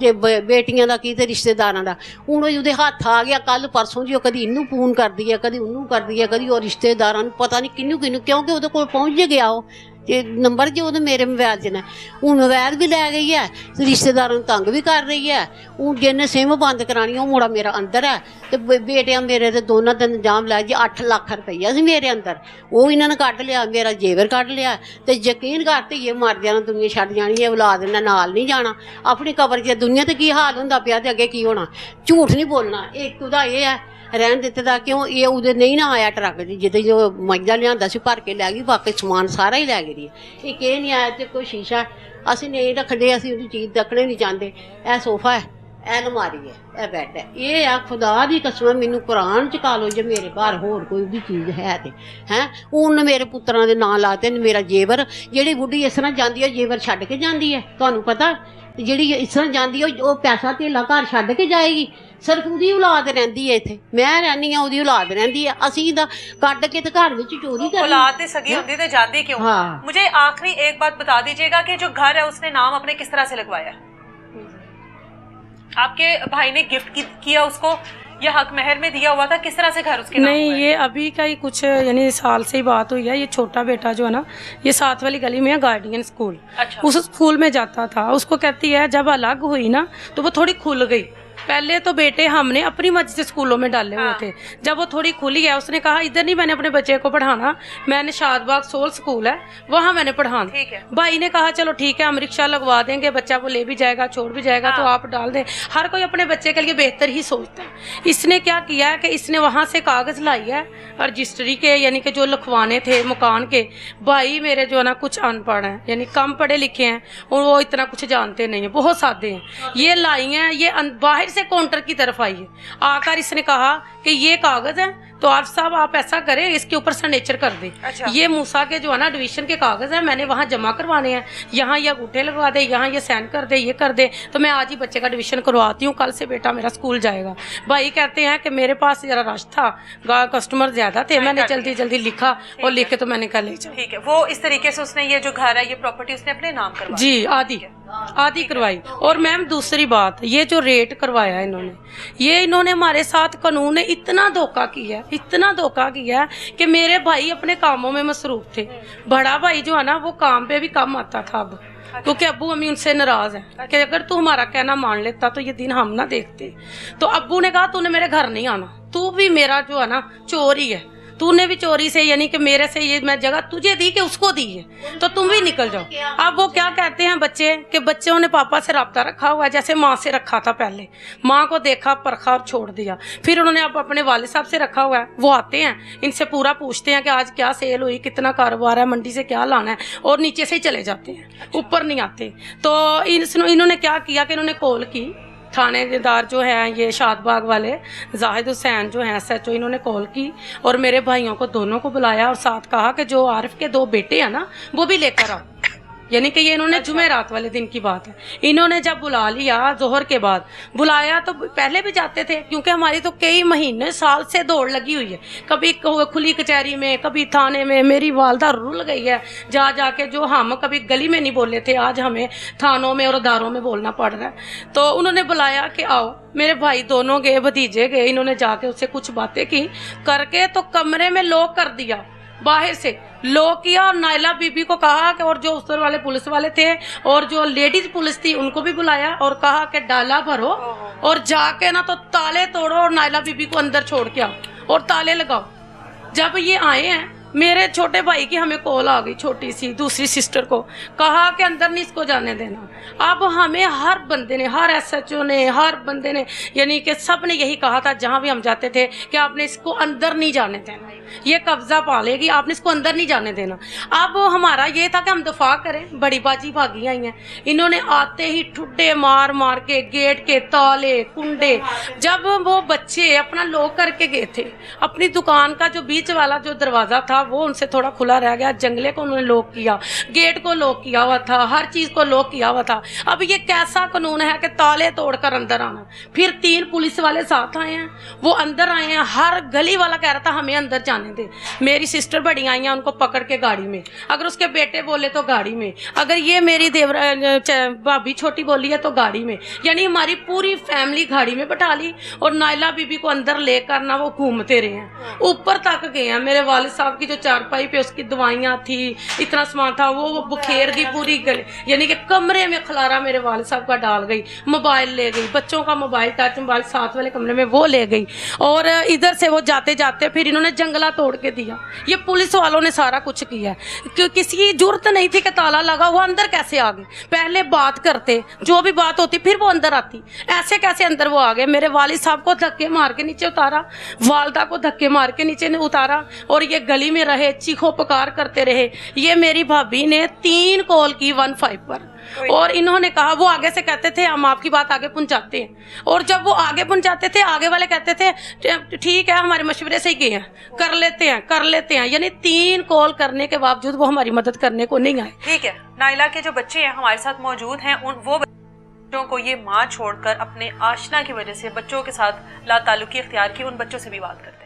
ਤੇ ਬੇਟੀਆਂ ਦਾ ਕੀ ਤੇ ਰਿਸ਼ਤੇਦਾਰਾਂ ਦਾ। ਹੁਣ ਉਹਦੇ ਹੱਥ ਆ ਗਿਆ ਕੱਲ ਪਰਸੋਂ ਜੀ, ਉਹ ਕਦੀ ਇਹਨੂੰ ਫੋਨ ਕਰਦੀ ਹੈ, ਕਦੀ ਉਹਨੂੰ ਕਰਦੀ ਹੈ, ਕਦੀ ਉਹ ਰਿਸ਼ਤੇਦਾਰਾਂ ਨੂੰ, ਪਤਾ ਨਹੀਂ ਕਿਹਨੂੰ, ਕਿਉਂਕਿ ਉਹਦੇ ਕੋਲ ਪਹੁੰਚ ਗਿਆ ਉਹ, ਤੇ ਨੰਬਰ ਜੋ ਉਹਦੇ ਮੇਰੇ ਮੋਬਾਈਲ 'ਚ ਨੇ, ਹੁਣ ਮੋਬਾਈਲ ਵੀ ਲੈ ਗਈ ਹੈ, ਰਿਸ਼ਤੇਦਾਰਾਂ ਨੂੰ ਤੰਗ ਵੀ ਕਰ ਰਹੀ ਹੈ। ਹੁਣ ਜਿਹਨੇ ਸਿਮ ਬੰਦ ਕਰਾਣੀ ਉਹ ਮੁੰਡਾ ਮੇਰਾ ਅੰਦਰ ਹੈ, ਤੇ ਬੇਟਿਆਂ ਮੇਰੇ ਤੇ ਦੋਨਾਂ ਦਾ ਇੰਤਜ਼ਾਮ ਲੈ ਜੀ 8 ਲੱਖ ਰੁਪਈਆ ਸੀ ਮੇਰੇ ਅੰਦਰ, ਉਹ ਇਹਨਾਂ ਨੇ ਕੱਢ ਲਿਆ, ਮੇਰਾ ਜੇਵਰ ਕੱਢ ਲਿਆ। ਤੇ ਯਕੀਨ ਕਰ ਧੀਏ ਮਰ ਜਾਣਾ, ਦੁਨੀਆ ਛੱਡ ਜਾਣੀ ਹੈ, ਔਲਾਦ ਨੇ ਨਾਲ ਨਹੀਂ ਜਾਣਾ ਆਪਣੀ ਕਬਰ 'ਚ। ਦੁਨੀਆ ਤੇ ਕੀ ਹਾਲ ਹੁੰਦਾ ਪਿਆ ਤੇ ਅੱਗੇ ਕੀ ਹੋਣਾ। ਝੂਠ ਨਹੀਂ ਬੋਲਣਾ। ਇੱਕ ਉਹਦਾ ਇਹ ਹੈ ਰਹਿਣ ਦਿੱਤੇ ਦਾ, ਕਿਉਂ ਇਹ ਉਹਦੇ ਨਹੀਂ ਨਾ ਆਇਆ ਟਰੱਕ ਦੀ, ਜਿੱਦੇ ਜੋ ਮੱਝਾਂ ਲਿਆਂਦਾ ਸੀ ਭਰ ਕੇ ਲੈ ਗਈ, ਬਾਕੀ ਸਮਾਨ ਸਾਰਾ ਹੀ ਲੈ ਗਈ। ਇੱਕ ਇਹ ਨਹੀਂ ਆਇਆ ਤੇ ਕੋਈ ਸ਼ੀਸ਼ਾ ਅਸੀਂ ਨਹੀਂ ਰੱਖਦੇ, ਅਸੀਂ ਉਹਦੀ ਚੀਜ਼ ਰੱਖਣੇ ਨਹੀਂ ਚਾਹੁੰਦੇ। ਇਹ ਸੋਫਾ ਹੈ, ਇਹ ਅਲਮਾਰੀ ਹੈ, ਇਹ ਬੈੱਡ ਹੈ। ਇਹ ਆ ਖੁਦਾ ਦੀ ਕਸਮ, ਮੈਨੂੰ ਕੁਰਾਨ ਚ ਕਾ ਲੋ ਜੇ ਮੇਰੇ ਘਰ ਹੋਰ ਕੋਈ ਵੀ ਚੀਜ਼ ਹੈ ਤੇ ਹੈ। ਉਹਨੇ ਮੇਰੇ ਪੁੱਤਰਾਂ ਦੇ ਨਾਂ ਲਾਤੇ, ਮੇਰਾ ਜੇਵਰ। ਜਿਹੜੀ ਬੁੱਢੀ ਇਸ ਤਰ੍ਹਾਂ ਜਾਂਦੀ ਹੈ ਜੇਵਰ ਛੱਡ ਕੇ ਜਾਂਦੀ ਹੈ, ਤੁਹਾਨੂੰ ਪਤਾ। ਜਿਹੜੀ ਇਸ ਤਰ੍ਹਾਂ ਜਾਂਦੀ ਹੈ ਉਹ ਪੈਸਾ ਧੇਲਾ ਘਰ ਛੱਡ ਕੇ ਜਾਏਗੀ। ਸਿਰਫ ਉਹਦੀ ਔਲਾਦ ਰਹਿੰਦੀ ਹੈ ਇੱਥੇ, ਮੈਂ ਰਹਿੰਦੀ ਹਾਂ, ਉਹਦੀ ਔਲਾਦ ਰਹਿੰਦੀ ਹੈ। ਅਸੀਂ ਤਾਂ ਕੱਢ ਕੇ ਤੇ ਘਰ ਵਿੱਚ ਚੋਰੀ ਕਰਨੀ। औलाद ते सगी होती तो जाती क्यों? हाँ। मुझे आखिरी एक बात बता दीजिएगा कि जो घर है उसने नाम अपने किस तरह से लगवाया? आपके भाई ने गिफ्ट किया उसको या हक महर में दिया हुआ था? किस तरह से घर उसके नाम नहीं, हुआ है? ये अभी का ही कुछ यानी साल से ही बात हुई है। ये छोटा बेटा जो है ना, ये साथ वाली गली में है गार्डियन स्कूल, अच्छा। उस स्कूल में जाता था। उसको कहती है जब अलग हुई ना तो वो थोड़ी खुल गई। पहले तो बेटे हमने अपनी मर्जी से स्कूलों में डाले हुए थे, जब वो थोड़ी खुली है उसने कहा इधर नहीं मैंने अपने बच्चे को पढ़ाना, मैंने शादबाग सोल स्कूल है वहाँ मैंने पढ़ाना। ठीक है। भाई ने कहा चलो ठीक है हम रिक्शा लगवा देंगे, बच्चा वो ले भी जाएगा छोड़ भी जाएगा, तो आप डाल दें। हर कोई अपने बच्चे के लिए बेहतर ही सोचता है। इसने क्या किया है कि इसने वहाँ से कागज़ लाई है रजिस्ट्री के, यानी कि जो लिखवाने थे मकान के। भाई मेरे जो है ना कुछ अनपढ़ हैं, यानी कम पढ़े लिखे हैं और वो इतना कुछ जानते नहीं हैं, बहुत सादे हैं। ये लाई हैं, ये बाहर से काउंटर की तरफ आई है, आकर इसने कहा कि ये कागज है तो आप साहब आप ऐसा करें इसके ऊपर सिग्नेचर कर दें। अच्छा। ये मूसा के जो है ना एडमिशन के कागज है, मैंने वहाँ जमा करवाने हैं, यहाँ ये अंगूठे लगवा दे, यहाँ ये साइन कर दे, ये कर दे, तो मैं आज ही बच्चे का एडमिशन करवाती हूँ, कल से बेटा मेरा स्कूल जाएगा। भाई कहते हैं कि मेरे पास जरा रश था, कस्टमर ज्यादा थे, मैंने जल्दी जल्दी लिखा और लिख के तो मैंने कहा ले जाओ। ठीक है। वो इस तरीके से उसने ये जो घर है ये प्रॉपर्टी उसने अपने नाम करवा जी आधी करवाई। और मैम दूसरी बात, ये जो रेट करवाया इन्होंने, ये इन्होंने हमारे साथ कानून ने इतना धोखा किया, इतना धोखा किया कि मेरे भाई अपने कामों में मसरूफ थे। बड़ा भाई जो है ना वो काम पे भी कम आता था अब, क्योंकि अब्बू अम्मी उनसे नाराज है कि अगर तू हमारा कहना मान लेता तो ये दिन हम ना देखते। तो अब्बू ने कहा तूने मेरे घर नहीं आना, तू भी मेरा जो है ना चोर ही है, तूने भी चोरी से यानी कि मेरे से ये मैं जगह तुझे दी कि उसको दी है, तो तुम भी निकल जाओ। अब वो क्या कहते हैं बच्चे कि बच्चों ने पापा से राब्ता रखा हुआ है जैसे माँ से रखा था, पहले माँ को देखा परखा और छोड़ दिया, फिर उन्होंने अब अपने वालिद साहब से रखा हुआ है। वो आते हैं इनसे पूरा पूछते हैं कि आज क्या सेल हुई, कितना कारोबार है, मंडी से क्या लाना है, और नीचे से ही चले जाते हैं, ऊपर नहीं आते। तो इन्होंने क्या किया कि इन्होंने कॉल की, थानेदार जो है ये शादबाग वाले जाहिद हुसैन जो हैं SHO, इन्होंने कॉल की और मेरे भाइयों को दोनों को बुलाया और साथ कहा कि जो आरिफ के 2 बेटे हैं ना वो भी लेकर आओ। यानी कि ये इन्होंने जुमेरात वाले दिन की बात है। इन्होंने जब बुला लिया जोहर के बाद, बुलाया तो पहले भी जाते थे, क्योंकि हमारी तो कई महीने साल से दौड़ लगी हुई है, कभी खुली कचहरी में, कभी थाने में। मेरी वालदा रुल गई है जा जाके, जो हम कभी गली में नहीं बोले थे आज हमें थानों में और अदारों में बोलना पड़ रहा है। तो उन्होंने बुलाया कि आओ, मेरे भाई दोनों गए, भतीजे गए, इन्होंने जाके उससे कुछ बातें की करके तो कमरे में लॉक कर दिया, बाहर से लॉक किया और नायला बीबी को कहा कि, और जो उस वाले पुलिस वाले थे और जो लेडीज पुलिस थी उनको भी बुलाया और कहा कि डाला भरो और जाके ना तो ताले तोड़ो और नायला बीबी को अंदर छोड़ के आओ और ताले लगाओ। जब ये आए हैं मेरे छोटे भाई की हमें कॉल आ गई, छोटी सी दूसरी सिस्टर को, कहा कि अंदर नहीं इसको जाने देना। अब हमें हर बंदे ने, हर SHO ने, हर बंदे ने, यानी कि सब ने यही कहा था जहां भी हम जाते थे कि आपने इसको अंदर नहीं जाने देना, ये कब्जा पा लेगी, आपने इसको अंदर नहीं जाने देना। अब हमारा ये था कि हम दफा करें, बड़ी बाजी भागी आई हैं। इन्होंने आते ही ठुड्डे मार मार के गेट के ताले कुंडे, जब वो बच्चे अपना लॉक करके गए थे, अपनी दुकान का जो बीच वाला जो दरवाजा था वो उनसे थोड़ा खुला रह गया, जंगले को उन्होंने लॉक किया, गेट को लॉक किया हुआ था, हर चीज को लॉक किया हुआ था। अब ये कैसा कानून है कि ताले तोड़कर अंदर आना। फिर 3 पुलिस वाले साथ आए हैं, वो अंदर आए हैं, हर गली वाला कह रहा था हमें अंदर जाने दे। मेरी सिस्टर बड़ी आई हैं, उनको पकड़ के गाड़ी में, अगर उसके बेटे बोले तो गाड़ी में, अगर ये मेरी भाभी छोटी बोली है तो गाड़ी में, यानी हमारी पूरी फैमिली गाड़ी में बैठा ली और नायला बीबी को अंदर लेकर ना वो घूमते रहे हैं, ऊपर तक गए हैं। मेरे वालिद साहब की जो चारपाई पे उसकी दवाइयाँ थी, इतना सामान था, वो बुखेर गई पूरी गली, यानी कि कमरे में खलारा मेरे वालिद साहब का डाल गई। मोबाइल ले गई, बच्चों का मोबाइल, टच मोबाइल साथ वाले कमरे में वो ले गई, और इधर से वो जाते जाते फिर इन्होंने जंगला तोड़ के दिया। ये पुलिस वालों ने सारा कुछ किया है, किसी की जरूरत नहीं थी कि ताला लगा, वो अंदर कैसे आ गए? पहले बात करते, जो भी बात होती फिर वो अंदर आती, ऐसे कैसे अंदर वो आ गए? मेरे वालिद साहब को धक्के मार के नीचे उतारा, वालदा को धक्के मार के नीचे उतारा, और ये गली में रहे, चीखो पुकार करते रहे। ये मेरी भाभी ने 3 कॉल की 15 पर, और इन्होंने कहा, वो आगे से कहते थे हम आपकी बात आगे पहुंचाते हैं, और जब वो आगे पहुंचाते थे, आगे वाले कहते थे ठीक है हमारे मशवरे से ही किए हैं, कर लेते हैं, यानी 3 कॉल करने के बावजूद वो हमारी मदद करने को नहीं आए। ठीक है, नाइला के जो बच्चे हैं हमारे साथ मौजूद हैं, उन वो बच्चों को ये माँ छोड़कर अपने आशना की वजह से बच्चों के साथ लाताल्लुकी इख्तियार की, उन बच्चों से भी बात करते हैं।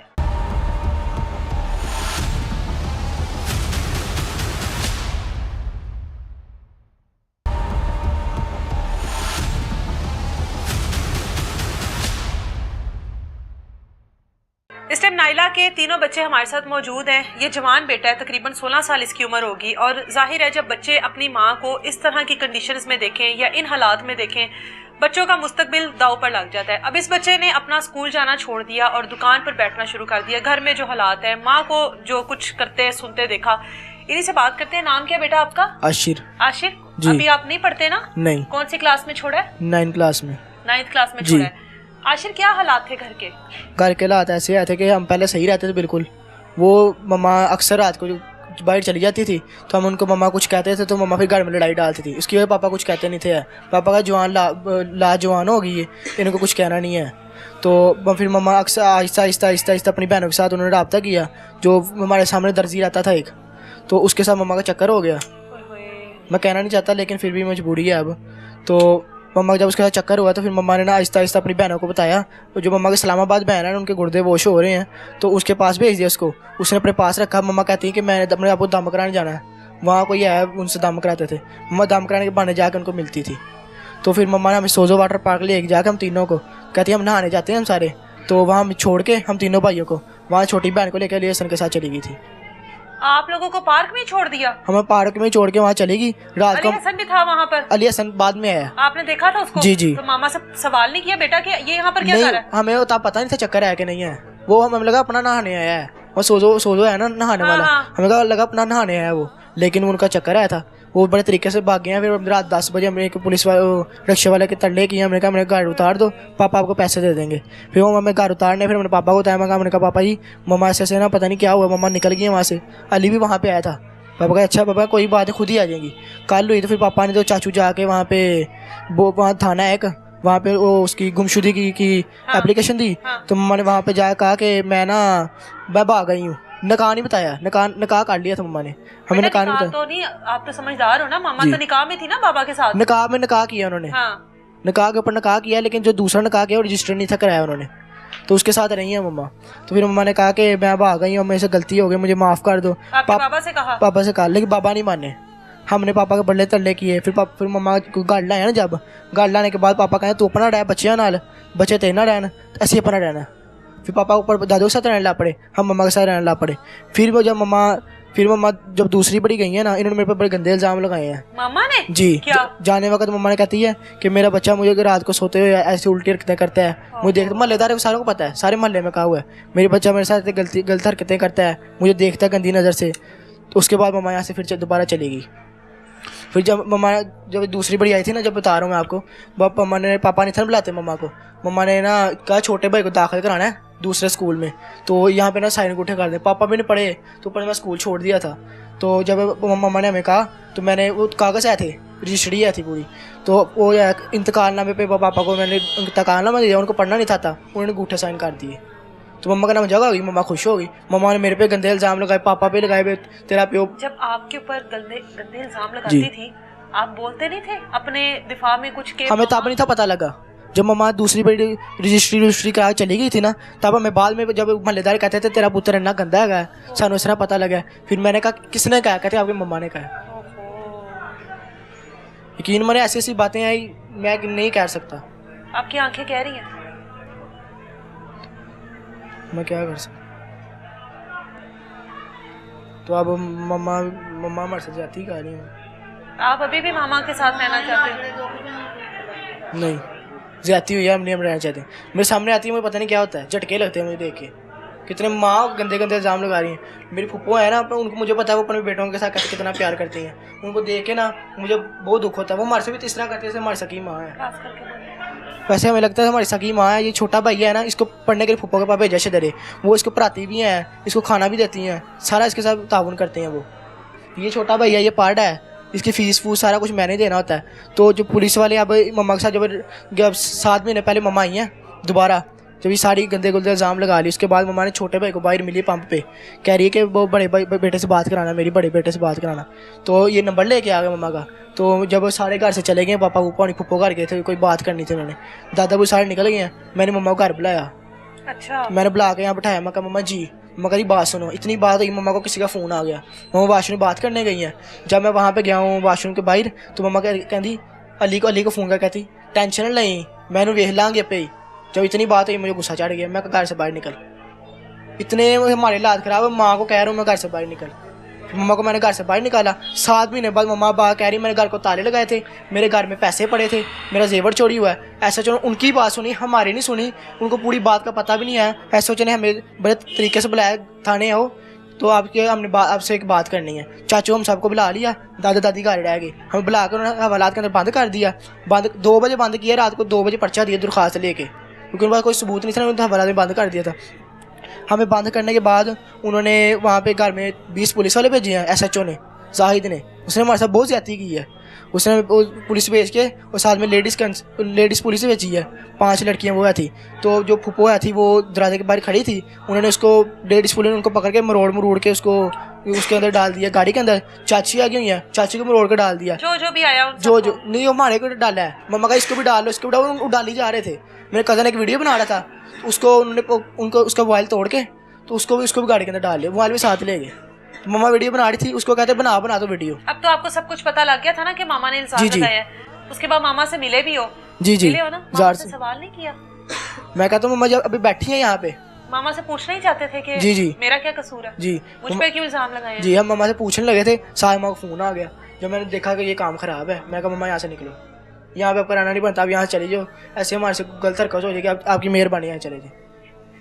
इस टाइम नाइला के तीनों बच्चे हमारे साथ मौजूद हैं। ये जवान बेटा है, तकरीबन 16 साल इसकी उम्र होगी, और जाहिर है जब बच्चे अपनी माँ को इस तरह की कंडीशंस में देखें या इन हालात में देखें, बच्चों का मुस्तकबिल दाव पर लग जाता है। अब इस बच्चे ने अपना स्कूल जाना छोड़ दिया और दुकान पर बैठना शुरू कर दिया। घर में जो हालात है, माँ को जो कुछ करते सुनते देखा। इन्हीं से बात करते हैं। नाम क्या बेटा आपका? आशिर। आशिर, अभी आप नहीं पढ़ते ना? नहीं। कौन सी क्लास में छोड़ा है? 9th क्लास में। 9th क्लास में छोड़ा है। आशिर, क्या हालात थे घर के? घर के हालात ऐसे आए थे कि हम पहले सही रहते थे बिल्कुल। वो मम्मा अक्सर रात को बाहर चली जाती थी, तो हम उनको मम्मा कुछ कहते थे तो मम्मा फिर घर में लड़ाई डालती थी। उसकी वजह पापा कुछ कहते नहीं थे। पापा का जवान लाजवान हो गई है, इनको कुछ कहना नहीं है। तो फिर मम्मा अक्सर आहिस्ता अपनी बहनों के साथ उन्होंने रब्ता किया। जो हमारे सामने दर्जी रहता था एक, तो उसके साथ मम्मा का चक्कर हो गया। मैं कहना नहीं चाहता लेकिन फिर भी मजबूरी है अब। तो मम्मा जब उसके साथ चक्कर हुआ तो फिर मम्मा ने ना आहिस्ता अपनी बहनों को बताया। तो जो मम्मा के इस्लामाबाद बहन है, उनके गुर्दे वॉश हो रहे हैं, तो उसके पास भेज दिया उसको। उसने अपने पास रखा। मम्मा कहती है कि मैंने अपने आपको दम कराने जाना है। वहाँ कोई है, उनसे दम कराते थे। मम्मा दम कराने के बहाने जाकर उनको मिलती थी। तो फिर मम्मा ने हमें सोजो वाटर पार्क ले जाकर हम तीनों को कहती है हम नहाने जाते हैं हम सारे। तो वहाँ छोड़ के हम तीनों भाइयों को वहाँ छोटी बहन को लेकर अली हसन के साथ चली गई थी। आप लोगों को पार्क में छोड़ दिया? हमें पार्क में छोड़ के वहाँ चली गई रात को। अली हसन भी था वहाँ पर? अली हसन बाद में आया। आपने देखा था उसको? जी। तो मामा से सवाल नहीं किया बेटा कि ये यहाँ पर क्या कर रहा है? हमें तब पता नहीं था चक्कर है कि नहीं है। वो हमें लगा अपना नहाने आया है, वो सोजो है ना नहाने वाला। हमें लगा अपना नहाने आया वो, लेकिन उनका चक्कर आया था। वो बड़े तरीके से भाग गए हैं। फिर रात 10 बजे हमने एक पुलिस रिक्शे वाले के तल्ले किए। हमने कहा हमने घर उतार दो, पापा आपको पैसे दे देंगे। फिर वो हमें घर उतारने, फिर हमने पापा को बताया। हमने कहा पापा जी मम्मा ऐसे ना पता नहीं क्या हुआ, मम्मा निकल गई वहाँ से। अली भी वहाँ पे आया था। पापा का अच्छा पापा कोई बात है, खुद ही आ जाएंगी। कल हुई तो फिर पापा ने तो चाचू जाके वहाँ पे वो वहाँ थाना है एक, वहाँ पे वो उसकी गुमशुदगी की एप्लीकेशन दी। तो मम्मा ने वहाँ पे जाकर कहा कि मैं भाग गई हूँ। निकाह नहीं बताया, निकाह काट लिया था मम्मा ने। हमें निकाह नहीं बताया। तो नहीं, आप तो समझदार हो ना। मामा तो निकाह में थी ना बाबा के साथ? निकाह किया उन्होंने। निकाह के ऊपर निकाह किया, लेकिन जो दूसरा निकाह किया वो रजिस्टर नहीं था कराया उन्होंने, तो उसके साथ रही है मम्मा। तो फिर मम्मा ने कहा कि मैं भाग गई हूँ, मेरे से गलती हो गई, मुझे माफ़ कर दो। पापा से कहा? पापा से कहा, लेकिन पापा नहीं माने। हमने पापा के बल्ले तल्ले किए। फिर मम्मा को गाड़ लाया ना, जब गाड़ लाने के बाद पापा कहते तू अपना रह बच्चियां नाल, बच्चे तेरे ना रहना, ऐसे अपना रहना। फिर पापा ऊपर दादू के साथ रहने ला पड़े, हम मम्मा के साथ रहने ला पड़े। फिर मम्मा जब दूसरी बड़ी गई है ना, इन्होंने मेरे पर बड़े गंदे इल्जाम लगाए हैं मम्मा ने। जी क्या? जाने वक्त मम्मा ने कहती है कि मेरा बच्चा मुझे रात को सोते हुए ऐसे उल्टी हरकतें करता है। मुझे देखता, महल्लेदार को सारों को पता है, सारे महल्ले में कहा हुआ है मेरे बच्चा मेरे साथ गलत हरकतें करता है, मुझे देखता है गंदी नज़र से। तो उसके बाद मम्मा यहाँ से फिर दोबारा चली गई। फिर जब दूसरी बड़ी आई थी ना, जब बता रहा हूँ मैं आपको, पापा ने था बुलाते मम्मा को। मम्मा ने ना कहा छोटे भाई को दाखिल कराना है दूसरे स्कूल में, तो यहाँ पे ना साइन अंगूठे कर दे। पापा भी नहीं पढ़े, तो ऊपर मैं स्कूल छोड़ दिया था। तो जब मम्मा ने हमें कहा, तो मैंने वो कागज़ आए थे, रजिस्ट्री आई थी पूरी, तो वो इंतकालनामे पे पापा को मैंने इंतकालनामा दिया। उनको पढ़ना नहीं था, उन्होंने अंगूठे साइन कर दिए। तो मम्मा का नाम जगह होगी, मम्मा खुश हो गई। मम्मा ने मेरे पे गंदे इल्जाम लगाए, पापा पे लगाए, तेरा प्यो। जब आपके ऊपर गंदे इल्जाम लगाती थी, आप बोलते नहीं थे अपने दिफा में कुछ के? हमें तब नहीं था पता लगा। जब मम्मा दूसरी बड़ी रजिस्ट्री करा चली गई थी ना, तब हमें बाद में जब महल्लेदार कहते थे तेरा पुत्र इतना गंदा है, सानू इसना पता लगा। फिर मैंने कहा किसने कहा? कहते आपकी मम्मा ने कहा। यकीन माने ऐसी ऐसी बातें आई, मैं नहीं कह सकता। आपकी आंखें कह रही हैं। मैं क्या कर सकता? تو اب مما ہمارے ساتھ جاتی کہا رہی ہوں. آپ ابھی بھی ماما کے ساتھ رہنا چاہتے ہیں؟ نہیں زیادتی ہوئی ہے, ہم نہیں ہم رہنا چاہتے. میرے سامنے آتی ہے مجھے پتہ نہیں کیا ہوتا ہے, جھٹکے لگتے ہیں مجھے دیکھ کے. کتنے ماں گندے گندے الزام لگا رہی ہیں. میری پھپھو ہے نا, ان کو مجھے پتا ہے وہ اپنے بیٹوں کے ساتھ کتنا پیار کرتی ہیں. ان کو دیکھ کے نا مجھے بہت دکھ ہوتا ہے. وہ ہمارے سے بھی اس طرح کرتی ہے جیسے ہماری سکی ماں ہے. خاص کر کے بولیں. ویسے ہمیں لگتا ہے ہماری سکی ماں ہے. یہ چھوٹا بھائی ہے نا, اس کو پڑھنے کے لیے پھپھو کے پاس بھیجا شدرے, وہ اس کو پڑھاتی بھی ہیں, اس کو کھانا بھی دیتی ہیں, سارا اس کے ساتھ تعاون کرتے ہیں. وہ یہ چھوٹا بھائی ہے, یہ پارٹ ہے, اس کی فیس فوس سارا کچھ میں نے دینا ہوتا ہے. تو جو پولیس والے اب مما کے ساتھ جب 7 مہینے پہلے مما آئی ہیں دوبارہ, جب یہ ساری گندے گندے الزام لگا لی, اس کے بعد مما نے چھوٹے بھائی کو باہر ملی پمپ پہ, کہہ رہی ہے کہ وہ بڑے بھائی بیٹے سے بات کرانا, میری بڑے بیٹے سے بات کرانا. تو یہ نمبر لے کے آ گیا مما کا. تو جب سارے گھر سے چلے گئے, پاپا اوپا نہیں پھپھو گھر گئے تھے, کوئی بات کرنی تھی انہوں نے, دادا وہ سارے نکل گئے ہیں. میں نے مما کو گھر بلایا, اچھا میں نے بلا کے یہاں بٹھایا. میں کہا مما جی, مما کہی بات سنو. اتنی بات ہوئی, مما کو کسی کا فون آ گیا, مما واش روم بات کرنے گئی ہیں. جب میں وہاں پہ گیا ہوں واش روم کے باہر, تو مما کہتی علی کو فون کر کہتی ٹینشن نہ لیں, میں ویخ لاں گے پہ ہی. جب اتنی بات ہوئی مجھے غصہ چڑھ گیا. میں گھر سے باہر نکل, اتنے ہمارے حالات خراب ہے. ماں کو کہہ رہا ہوں میں گھر سے باہر نکل. مما کو میں نے گھر سے باہر نکالا. 7 مہینے بعد مما با کہہ رہی میرے گھر کو تالے لگائے تھے, میرے گھر میں پیسے پڑے تھے, میرا زیور چوری ہوا ہے. ایسا چلو ان کی بات سنی, ہماری نہیں سنی. ان کو پوری بات کا پتہ بھی نہیں ہے. ایسا چلے ہمیں بڑے طریقے سے بلایا تھانے ہو, تو ہم نے آپ سے ایک بات کرنی ہے. چاچو ہم سب کو بلا لیا, دادا دادی گھر رہ گئے, ہمیں بلا کر انہوں نے حوالات کے اندر بند کر دیا. 2 بجے بند کیا, رات کو 2 بجے پرچہ دیا درخواست لے کے, کیونکہ ان کے پاس کوئی ثبوت نہیں تھا, انہوں نے حوالات میں بند کر دیا تھا. ہمیں بند کرنے کے بعد انہوں نے وہاں پہ گھر میں 20 پولیس والے بھیجے ہیں. SHO نے, زاہد نے, اس نے ہمارے ساتھ بہت زیادتی کی ہے. اس نے پولیس بھیج کے, اور ساتھ میں لیڈیز پولیس بھیجی ہے. 5 لڑکیاں وہ تھی. تو جو پھپھو تھی وہ دروازے کے باہر کھڑی تھی, انہوں نے اس کو لیڈیز پولیس نے ان کو پکڑ کے مروڑ کے اس کے اندر ڈال دیا گاڑی کے اندر. چاچی آ گئی ہوئی ہیں, چاچی کو مروڑ کے ڈال دیا. جو بھی آیا ان جو نہیں ہمارے کو ڈالا ہے. مما کا اس کو بھی ڈال لو, اس کو بھی ڈالو, ڈالی جا رہے تھے. میرے کزن ایک ویڈیو بنا رہا تھا, اس کو انہوں نے اس کا موبائل توڑ کے تو اس کو بھی گاڑی کے اندر ڈال لیا. موبائل بھی ساتھ لے گئے. مما ویڈیو بنا رہی تھی, اس کو کہتے بنا دو ویڈیو. اب تو آپ کو سب کچھ پتا لگ گیا تھا نا کہ ماما نے الزام لگایا ہے. اس کے بعد ماما سے ملے بھی ہو؟ جی ملے ہو نا, ماما سے سوال نہیں کیا؟ میں کہتا ہوں مما جب ابھی بیٹھی ہیں یہاں پہ, ماما سے پوچھنا ہی چاہتے تھے کہ جی میرا کیا قصور ہے, جی مجھ پہ کیوں الزام لگائے؟ جی ہم مما سے پوچھنے لگے تھے, سارے ماں کو فون آ گیا. جب میں نے دیکھا کہ یہ کام خراب ہے, میں کہا مما یہاں سے نکلو, یہاں پہ اب کرانا نہیں بنتا, اب یہاں سے چلی جاؤ, ایسے ہمارے سے غلط حرکت ہو جائے گی, آپ کی مہربانی یہاں چلے جائیں.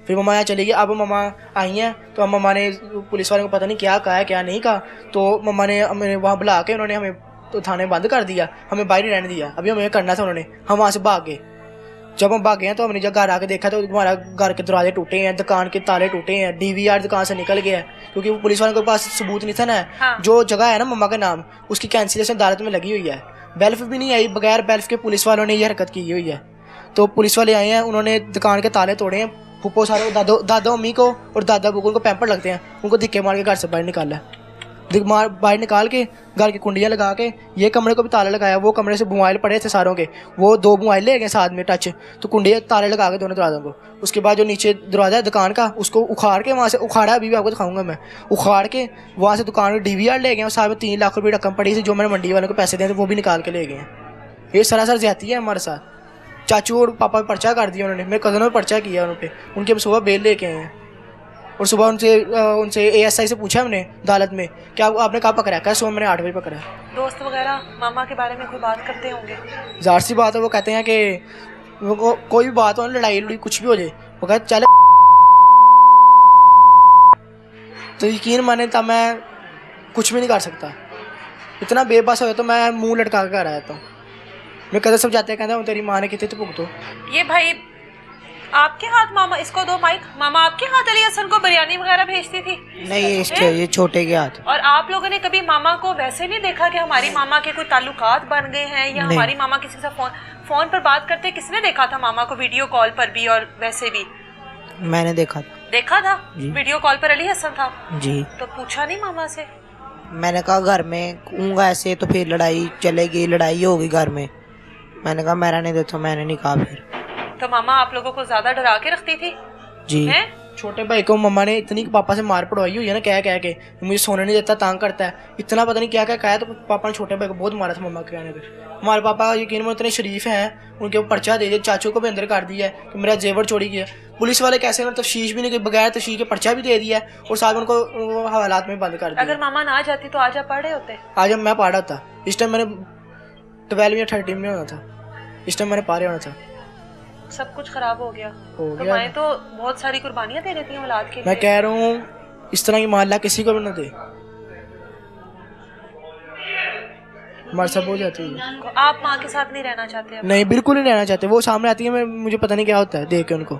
پھر مما یہاں چلی گئی. اب مما آئی ہیں تو اب مما نے پولیس والوں کو پتہ نہیں کیا کہا ہے کیا نہیں کہا, تو مما نے ہمیں وہاں بلا کے انہوں نے ہمیں تو تھانے بند کر دیا, ہمیں باہر ہی رہنے دیا. ابھی ہمیں کرنا تھا انہوں نے, ہم وہاں سے بھاگ گئے. جب ہم بھاگے ہیں تو ہم نے جب گھر آ کے دیکھا تو ہمارا گھر کے دروازے ٹوٹے ہیں, دکان کے تالے ٹوٹے ہیں, DVR دکان سے نکل گیا ہے, کیونکہ وہ پولیس والوں کے پاس ثبوت نہیں تھا نا. جو جگہ ہے نا مما کا نام, اس کی کینسلیشن عدالت میں لگی ہوئی ہے. بیلف بھی نہیں آئی, بغیر بیلف کے پولیس والوں نے یہ حرکت کی ہوئی ہے. تو پولیس والے آئے ہیں, انہوں نے دکان کے تالے توڑے ہیں. پھپھو سارے دادا امی کو اور دادا ابو کو ان کو پیمپر لگتے ہیں, ان کو دھکے مار کے گھر سے باہر نکالا ہے. باہر نکال کے گھر کی کنڈیاں لگا کے یہ کمرے کو بھی تالا لگایا. وہ کمرے سے موبائل پڑے تھے ساروں کے, وہ 2 موبائل لے گئے ساتھ میں ٹچ, تو کنڈیاں تالے لگا کے دونوں دروازوں کو. اس کے بعد جو نیچے دروازہ ہے دکان کا, اس کو اکھاڑ کے وہاں سے اکھاڑا, ابھی بھی آپ کو دکھاؤں گا میں, اکھاڑ کے وہاں سے دکان میں DVR لے گئے, اور ساتھ میں 3 لاکھ روپئے رقم پڑی تھی جو میں نے منڈی والوں کو پیسے دیے تھے, وہ بھی نکال کے لے گئے ہیں. یہ سراسر زیادتی ہے ہمارے ساتھ. چاچو اور پاپا پہ پرچہ کر دیا انہوں نے, میرے کزنوں نے پرچہ کیا انہوں پہ. ان کے صبح بیل لے کے آئے ہیں, اور صبح ان سے ASI سے پوچھا ہم نے عدالت میں کہ آپ نے کہاں پکڑا ہے, کہا صبح میں نے 8 بجے پکڑا ہے. دوست وغیرہ ماما کے بارے میں کوئی بات کرتے ہوں گے؟ ظاہر سی بات ہے, وہ کہتے ہیں کہ کوئی بھی بات ہو, لڑائی کچھ بھی ہو جائے, وہ کہتے چلے. تو یقین مانے تھا میں کچھ بھی نہیں کر سکتا, اتنا بے بس ہو تو میں منہ لٹکا کے گھر آیا تھا. میں کدھر سب جاتے ہیں, کہتا ہوں تیری ماں نے کتنے تو بھگتو. یہ بھائی آپ کے ہاتھ, ماما اس کو دو مائک, ماما آپ کے ہاتھ علی حسن کو بریانی وغیرہ بھیجتی تھی؟ نہیں, اس کے یہ چھوٹے کے ہاتھ. اور آپ لوگوں نے کبھی ماما کو ویسے نہیں دیکھا کہ ہماری ماما کے کوئی تعلقات بن گئے ہیں, یا ہماری ماما کسی سے فون پر بات کرتے, کس نے دیکھا تھا ماما کو ویڈیو کال پر بھی اور ویسے بھی؟ میں نے دیکھا تھا ویڈیو کال پر علی حسن تھا جی. تو پوچھا نہیں ماما سے؟ میں نے کہا گھر میں ہوں گا ایسے تو پھر لڑائی چلے گی, لڑائی ہوگی گھر میں. میں نے کہا میرا نہیں دیتا, میں نے نہیں کہا. پھر تو ماما آپ لوگوں کو زیادہ ڈرا کے رکھتی تھی؟ جی, छोटे भाई को मम्मा ने इतनी पापा से मार पड़वाई हुई है ना, कह के मुझे सोने नहीं देता, तंग करता है, इतना पता नहीं क्या क्या कहा, तो पापा ने छोटे भाई को बहुत मारा था मम्मा के कहने पे। हमारे पापा यकीन में इतने शरीफ हैं, उनके ऊपर पर्चा दे दिया, चाचू को भी अंदर कर दिया है कि मेरा जेवर चोरी किया। पुलिस वाले कैसे उन्होंने तफ्तीश भी नहीं की, बगैर तफ्तीश के पर्चा भी दे दिया है और साथ में उनको हवालात में बंद कर दिया। अगर मामा ना जाती तो आज आप पढ़ रहे होते? आज मैं पढ़ा था, इस टाइम मैंने 12 या 13 में होना था, इस टाइम मैंने पारे होना था। सब कुछ खराब हो गया। हो तो गया। माएँ तो बहुत सारी कुर्बानियां दे देती हैं औलाद के लिए। मैं कह रहा हूँ इस तरह की मां अल्लाह किसी को भी ना दे, हमारे सब हो जाती है। आप माँ के साथ नहीं रहना चाहते अब? नहीं, बिल्कुल नहीं रहना चाहते। वो सामने आती है, मुझे पता नहीं क्या होता है देख के उनको।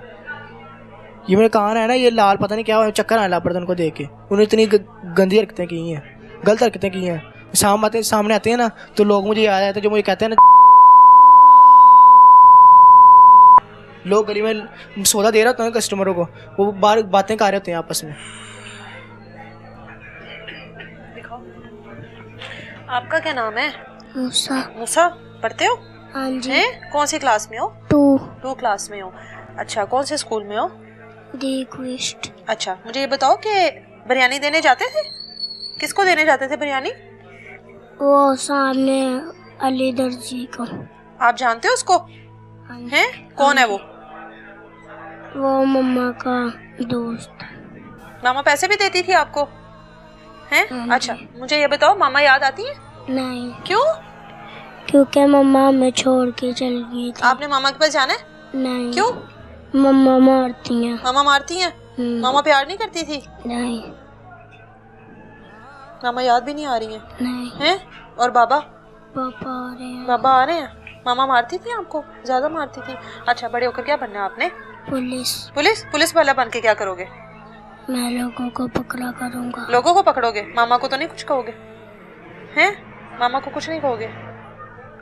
ये मेरे कान है ना, ये लाल, पता नहीं क्या चक्कर आने लग पड़ता उनको देख के। उन्होंने इतनी गंदी हरकतें की हैं, गलत हरकतें की हैं। सामने आते हैं ना तो लोग मुझे याद आते हैं, जो मुझे कहते हैं ना, लोग गली में सौदा दे रहा होता है कस्टमरों को, वो बाहर बातें कर रहे होते हैं आपस में। दिखाओ। आपका क्या नाम है? मूसा। मूसा, पढ़ते हो? हाँ जी। हैं? कौन सी क्लास में हो? 2 क्लास में हो। अच्छा, कौन से स्कूल में हो? रिक्वेस्ट। अच्छा, मुझे ये बताओ कि बिरयानी देने जाते थे? किसको देने जाते थे बिरयानी? वो सामने अली दर्जी को। आप जानते हो उसको? हाँ जी। हैं? कौन है वो? वो मम्मा का दोस्त। मामा पैसे भी देती थी आपको? हैं? हाँ जी। अच्छा, मुझे ये बताओ, मामा याद आती है? नहीं, क्यों? क्योंकि मम्मा हमें छोड़ के चल गई थी। आपने मामा के पास जाना है? नहीं। क्यों? मम्मा मारती हैं। मामा मारती हैं? मामा प्यार नहीं करती थी? नहीं। मामा याद भी नहीं आ रही है? नहीं। हैं? और बाबा? पापा आ रहे हैं। बाबा आ रहे हैं? मामा मारती थी आपको? ज्यादा मारती थी? अच्छा, बड़े होकर क्या बनना है आपने? पुलिस। पुलिस वाला बन के क्या करोगे? मैं लोगों को पकड़ा करूँगा। लोगों को पकड़ोगे? मामा को तो नहीं कुछ कहोगे? हैं? मामा को कुछ नहीं कहोगे?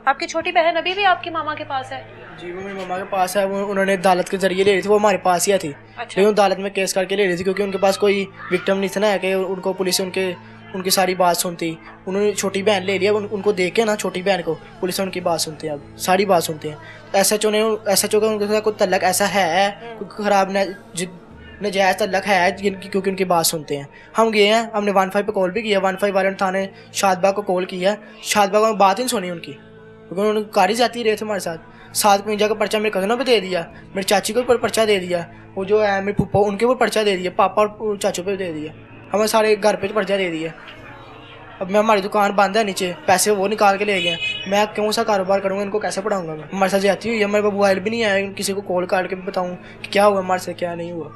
आपकी छोटी बहन अभी भी आपकी मामा के पास है? जी, वो मेरी मम्मा के पास है। वो उन्होंने अदालत के जरिए ले रही थी, वो हमारे पास ही थी। अच्छा। लेकिन अदालत में केस करके ले रही थी, क्योंकि उनके पास कोई विक्टिम नहीं था ना, कि उनको पुलिस उनकी सारी बात सुनती। उन्होंने छोटी बहन ले लिया, उनको देख के ना, छोटी बहन को पुलिस उनकी बात सुनती है, अब सारी बात सुनती है। SHO का उनके साथ कोई तल्लक ऐसा है, कोई खराब नजायज़ तल्लक है, क्योंकि उनकी बात सुनते हैं। हम गए हैं, हमने 15 पे कॉल भी किया, 15 वाले थाने शादबाग को कॉल किया। शादबाग में बात ही नहीं सुनी उनकी, क्योंकि उन्होंने कारी जाती रहे थे हमारे साथ में जाकर पर्चा मेरे कज़नों पे दे दिया, मेरी चाची को पर्चा दे दिया, वो जो है मेरे पप्पा उनके ऊपर पर्चा दे दिया, पापा और चाचू पे दे दिया, हमें सारे घर पे पर्चा दे दिया। अब मैं, हमारी दुकान बंद है नीचे, पैसे वो निकाल के ले गए, मैं कौन सा कारोबार करूँगा, इनको कैसे पढ़ाऊँगा मैं? हमारे साथ जाती हुई है, हमारे पास मोबाइल भी नहीं है, किसी को कॉल काट के बताऊँ कि क्या हुआ हमारे से, क्या नहीं हुआ।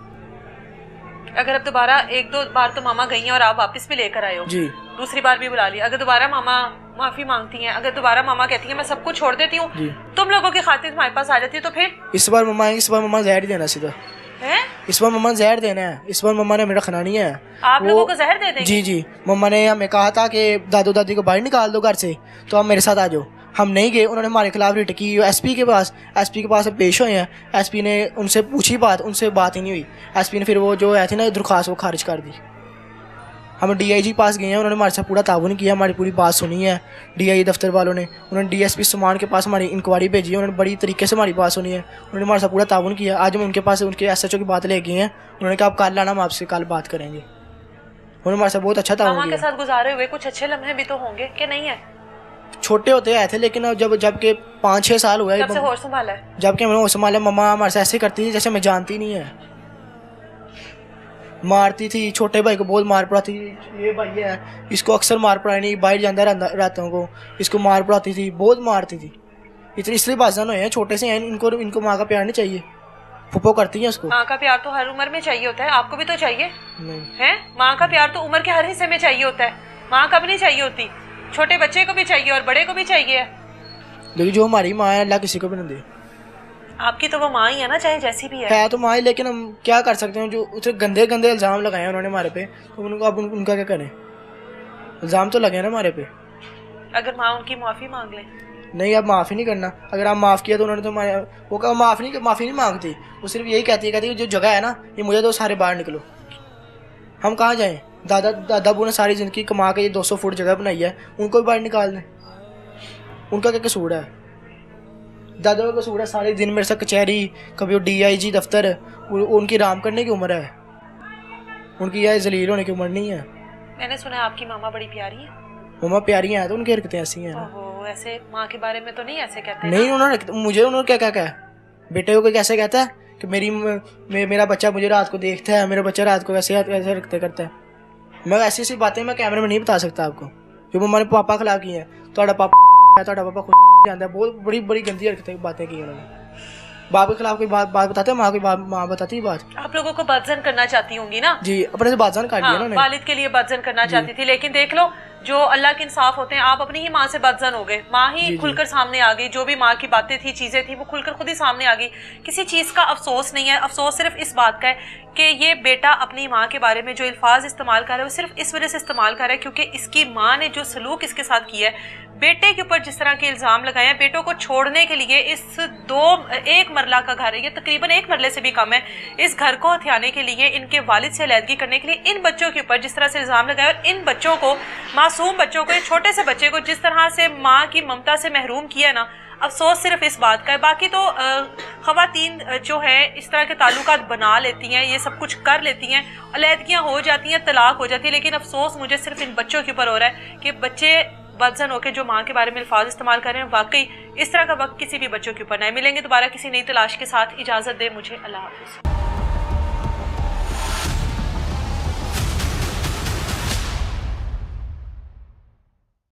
अगर अब दोबारा 1-2 बार तो मामा गई हैं और आप वापस भी लेकर आए हो जी, दूसरी बार भी बुला लिया, अगर दोबारा मामा माफी मांगती हैं, अगर दोबारा मामा कहती हैं मैं सब कुछ छोड़ देती हूँ, तुम लोगों की खातिर तुम्हारे पास आ जाती है, तो फिर इस बार मम्मा जहर ही देना सीधा है? इस बार मम्मा जहर देना है, इस बार मम्मा ने हमें रखना नहीं है। आप लोगों को जहर दे देंगे? जी, मम्मा ने हमें कहा था कि दादू दादी को बाहर निकाल दो घर से, तो आप मेरे साथ आ जाओ। हम नहीं गए, उन्होंने हमारे खिलाफ रिट की एसपी के पास पेश हुए हैं। एसपी ने उनसे पूछी बात, उनसे बात ही नहीं हुई। एसपी ने फिर वो जो है थी ना दरख्वास्त, वो खारिज कर दी। हम डीआईजी पास गए हैं, उन्होंने हमारे साथ पूरा ताउन किया, हमारी पूरी बात सुनी है। डीआईजी दफ्तर वालों ने, उन्होंने डीएसपी सामान के पास हमारी इंक्वायरी भेजी है, उन्होंने बड़ी तरीके से हमारी बात सुनी है, उन्होंने हमारे साथ पूरा ताउन किया। आज हम उनके पास उनके एसएचओ की बात ले गए हैं, उन्होंने कहा आप कल लाना, हम आपसे कल बात करेंगे। उन्होंने हमारे साथ बहुत अच्छा ताउन मामा के किया। साथ गुजारे हुए कुछ अच्छे लम्हे भी तो होंगे कि नहीं है? छोटे होते आए थे, लेकिन जब के 5-6 साल हुए, जब से होश संभाला है, जबकि हमने होश संभाला, मम्मा हमारे साथ ऐसे करती थी जैसे हमें जानती नहीं है। मारती थी, छोटे भाई को बहुत मार पड़ाती थी। ये भाई है, इसको अक्सर मार पड़ाई नहीं, बाहर जाता रातों को, इसको मार पड़ाती थी, बहुत मारती थी। इतनी इसलिए बाजान हुए हैं, छोटे से हैं, इनको माँ का प्यार नहीं चाहिए, फुप्पो करती हैं उसको। माँ का प्यार तो हर उम्र में चाहिए होता है, आपको भी तो चाहिए नहीं है? माँ का प्यार तो उम्र के हर हिस्से में चाहिए होता है, माँ कब नहीं चाहिए होती? छोटे बच्चे को भी चाहिए और बड़े को भी चाहिए। लेकिन जो हमारी माँ है, अल्लाह किसी को भी नहीं दे। आपकी तो वो माँ ही है ना, चाहे जैसी भी है तो माँ ही, लेकिन हम क्या कर सकते हैं? जो उसे गंदे इल्ज़ाम लगाए हैं उन्होंने हमारे पे, तो उनको अब उनका क्या करें? इल्ज़ाम तो लगे ना हमारे पे। अगर माँ उनकी माफ़ी मांग ले? नहीं, अब माफ़ी नहीं करना। अगर आप माफ़ किया तो उन्होंने तो हमारे वो कहा माफ़ी नहीं मांगती, वो सिर्फ यही कहती है जो जगह है ना, ये मुझे तो सारे बाहर निकलो। हम कहाँ जाएँ? दादा बू ने सारी ज़िंदगी कमा के ये 200 फुट जगह बनाई है, उनको भी बाहर निकाल दें? उनका क्या कसूर है? दादा का कसूर है, सारे दिन मेरे साथ कचहरी, कभी वो DIG दफ्तर, उनकी आराम करने की उम्र है। ان کی یہ ذلیل ہونے کی عمر نہیں ہے. मैंने सुना है आपकी मामा बड़ी प्यारी है. مما پیاری ہیں تو ان کی حرکتیں ایسی ہیں. ओहो, ऐसे माँ के बारे में तो नहीं ऐसे कहते نہیں انہوں نے کیا کہا بیٹے کو کیسے کہتا ہے کہ میرا بچہ مجھے رات کو دیکھتا ہے, میرا بچہ رات کو ایسے حرکتیں کرتا ہے. میں ایسی ایسی باتیں میں کیمرے میں نہیں بتا سکتا آپ کو جو مما نے پاپا خلاف کی ہیں. تھوڑا پاپا خود جانتا ہے, بہت بڑی گندی حرکتیں باتیں کی انہوں نے. باپ کے خلاف کوئی بات بتاتے ہیں, ماں بتاتی ہے بات. آپ لوگوں کو بدزن کرنا چاہتی ہوں گی نا. جی اپنے سے بادزن کر لیا نا. والد کے لیے بدزن کرنا چاہتی تھی, لیکن دیکھ لو جو اللہ کے انصاف ہوتے ہیں, آپ اپنی ہی ماں سے بدزن ہو گئے. ماں ہی کھل کر سامنے آ گئی, جو بھی ماں کی باتیں تھی, چیزیں تھیں, وہ کھل کر خود ہی سامنے آ گئی. کسی چیز کا افسوس نہیں ہے. افسوس صرف اس بات کا ہے کہ یہ بیٹا اپنی ماں کے بارے میں جو الفاظ استعمال کر رہا ہے وہ صرف اس وجہ سے استعمال کر رہا ہے کیونکہ اس کی ماں نے جو سلوک اس کے ساتھ کیا ہے, بیٹے کے اوپر جس طرح کے الزام لگائے ہیں, بیٹوں کو چھوڑنے کے لیے اس ایک مرلہ کا گھر ہے, یہ تقریباً 1 مرلے سے بھی کم ہے, اس گھر کو ہتھیانے کے لیے, ان کے والد سے علیحدگی کرنے کے لیے ان بچوں کے اوپر جس طرح سے الزام لگائے, اور ان بچوں کو, معصوم بچوں کو, چھوٹے سے بچے کو جس طرح سے ماں کی ممتا سے محروم کیا نا, افسوس صرف اس بات کا ہے. باقی تو خواتین جو ہے اس طرح کے تعلقات بنا لیتی ہیں, یہ سب کچھ کر لیتی ہیں, علیحدگیاں ہو جاتی ہیں, طلاق ہو جاتی ہے, لیکن افسوس مجھے صرف ان بچوں کے اوپر ہو رہا ہے کہ بچے بدزن ہو کے جو ماں کے بارے میں الفاظ استعمال کر رہے ہیں. واقعی اس طرح کا وقت کسی بھی بچوں کے اوپر نہیں. ملیں گے دوبارہ کسی نئی تلاش کے ساتھ. اجازت دے مجھے, اللہ حافظ.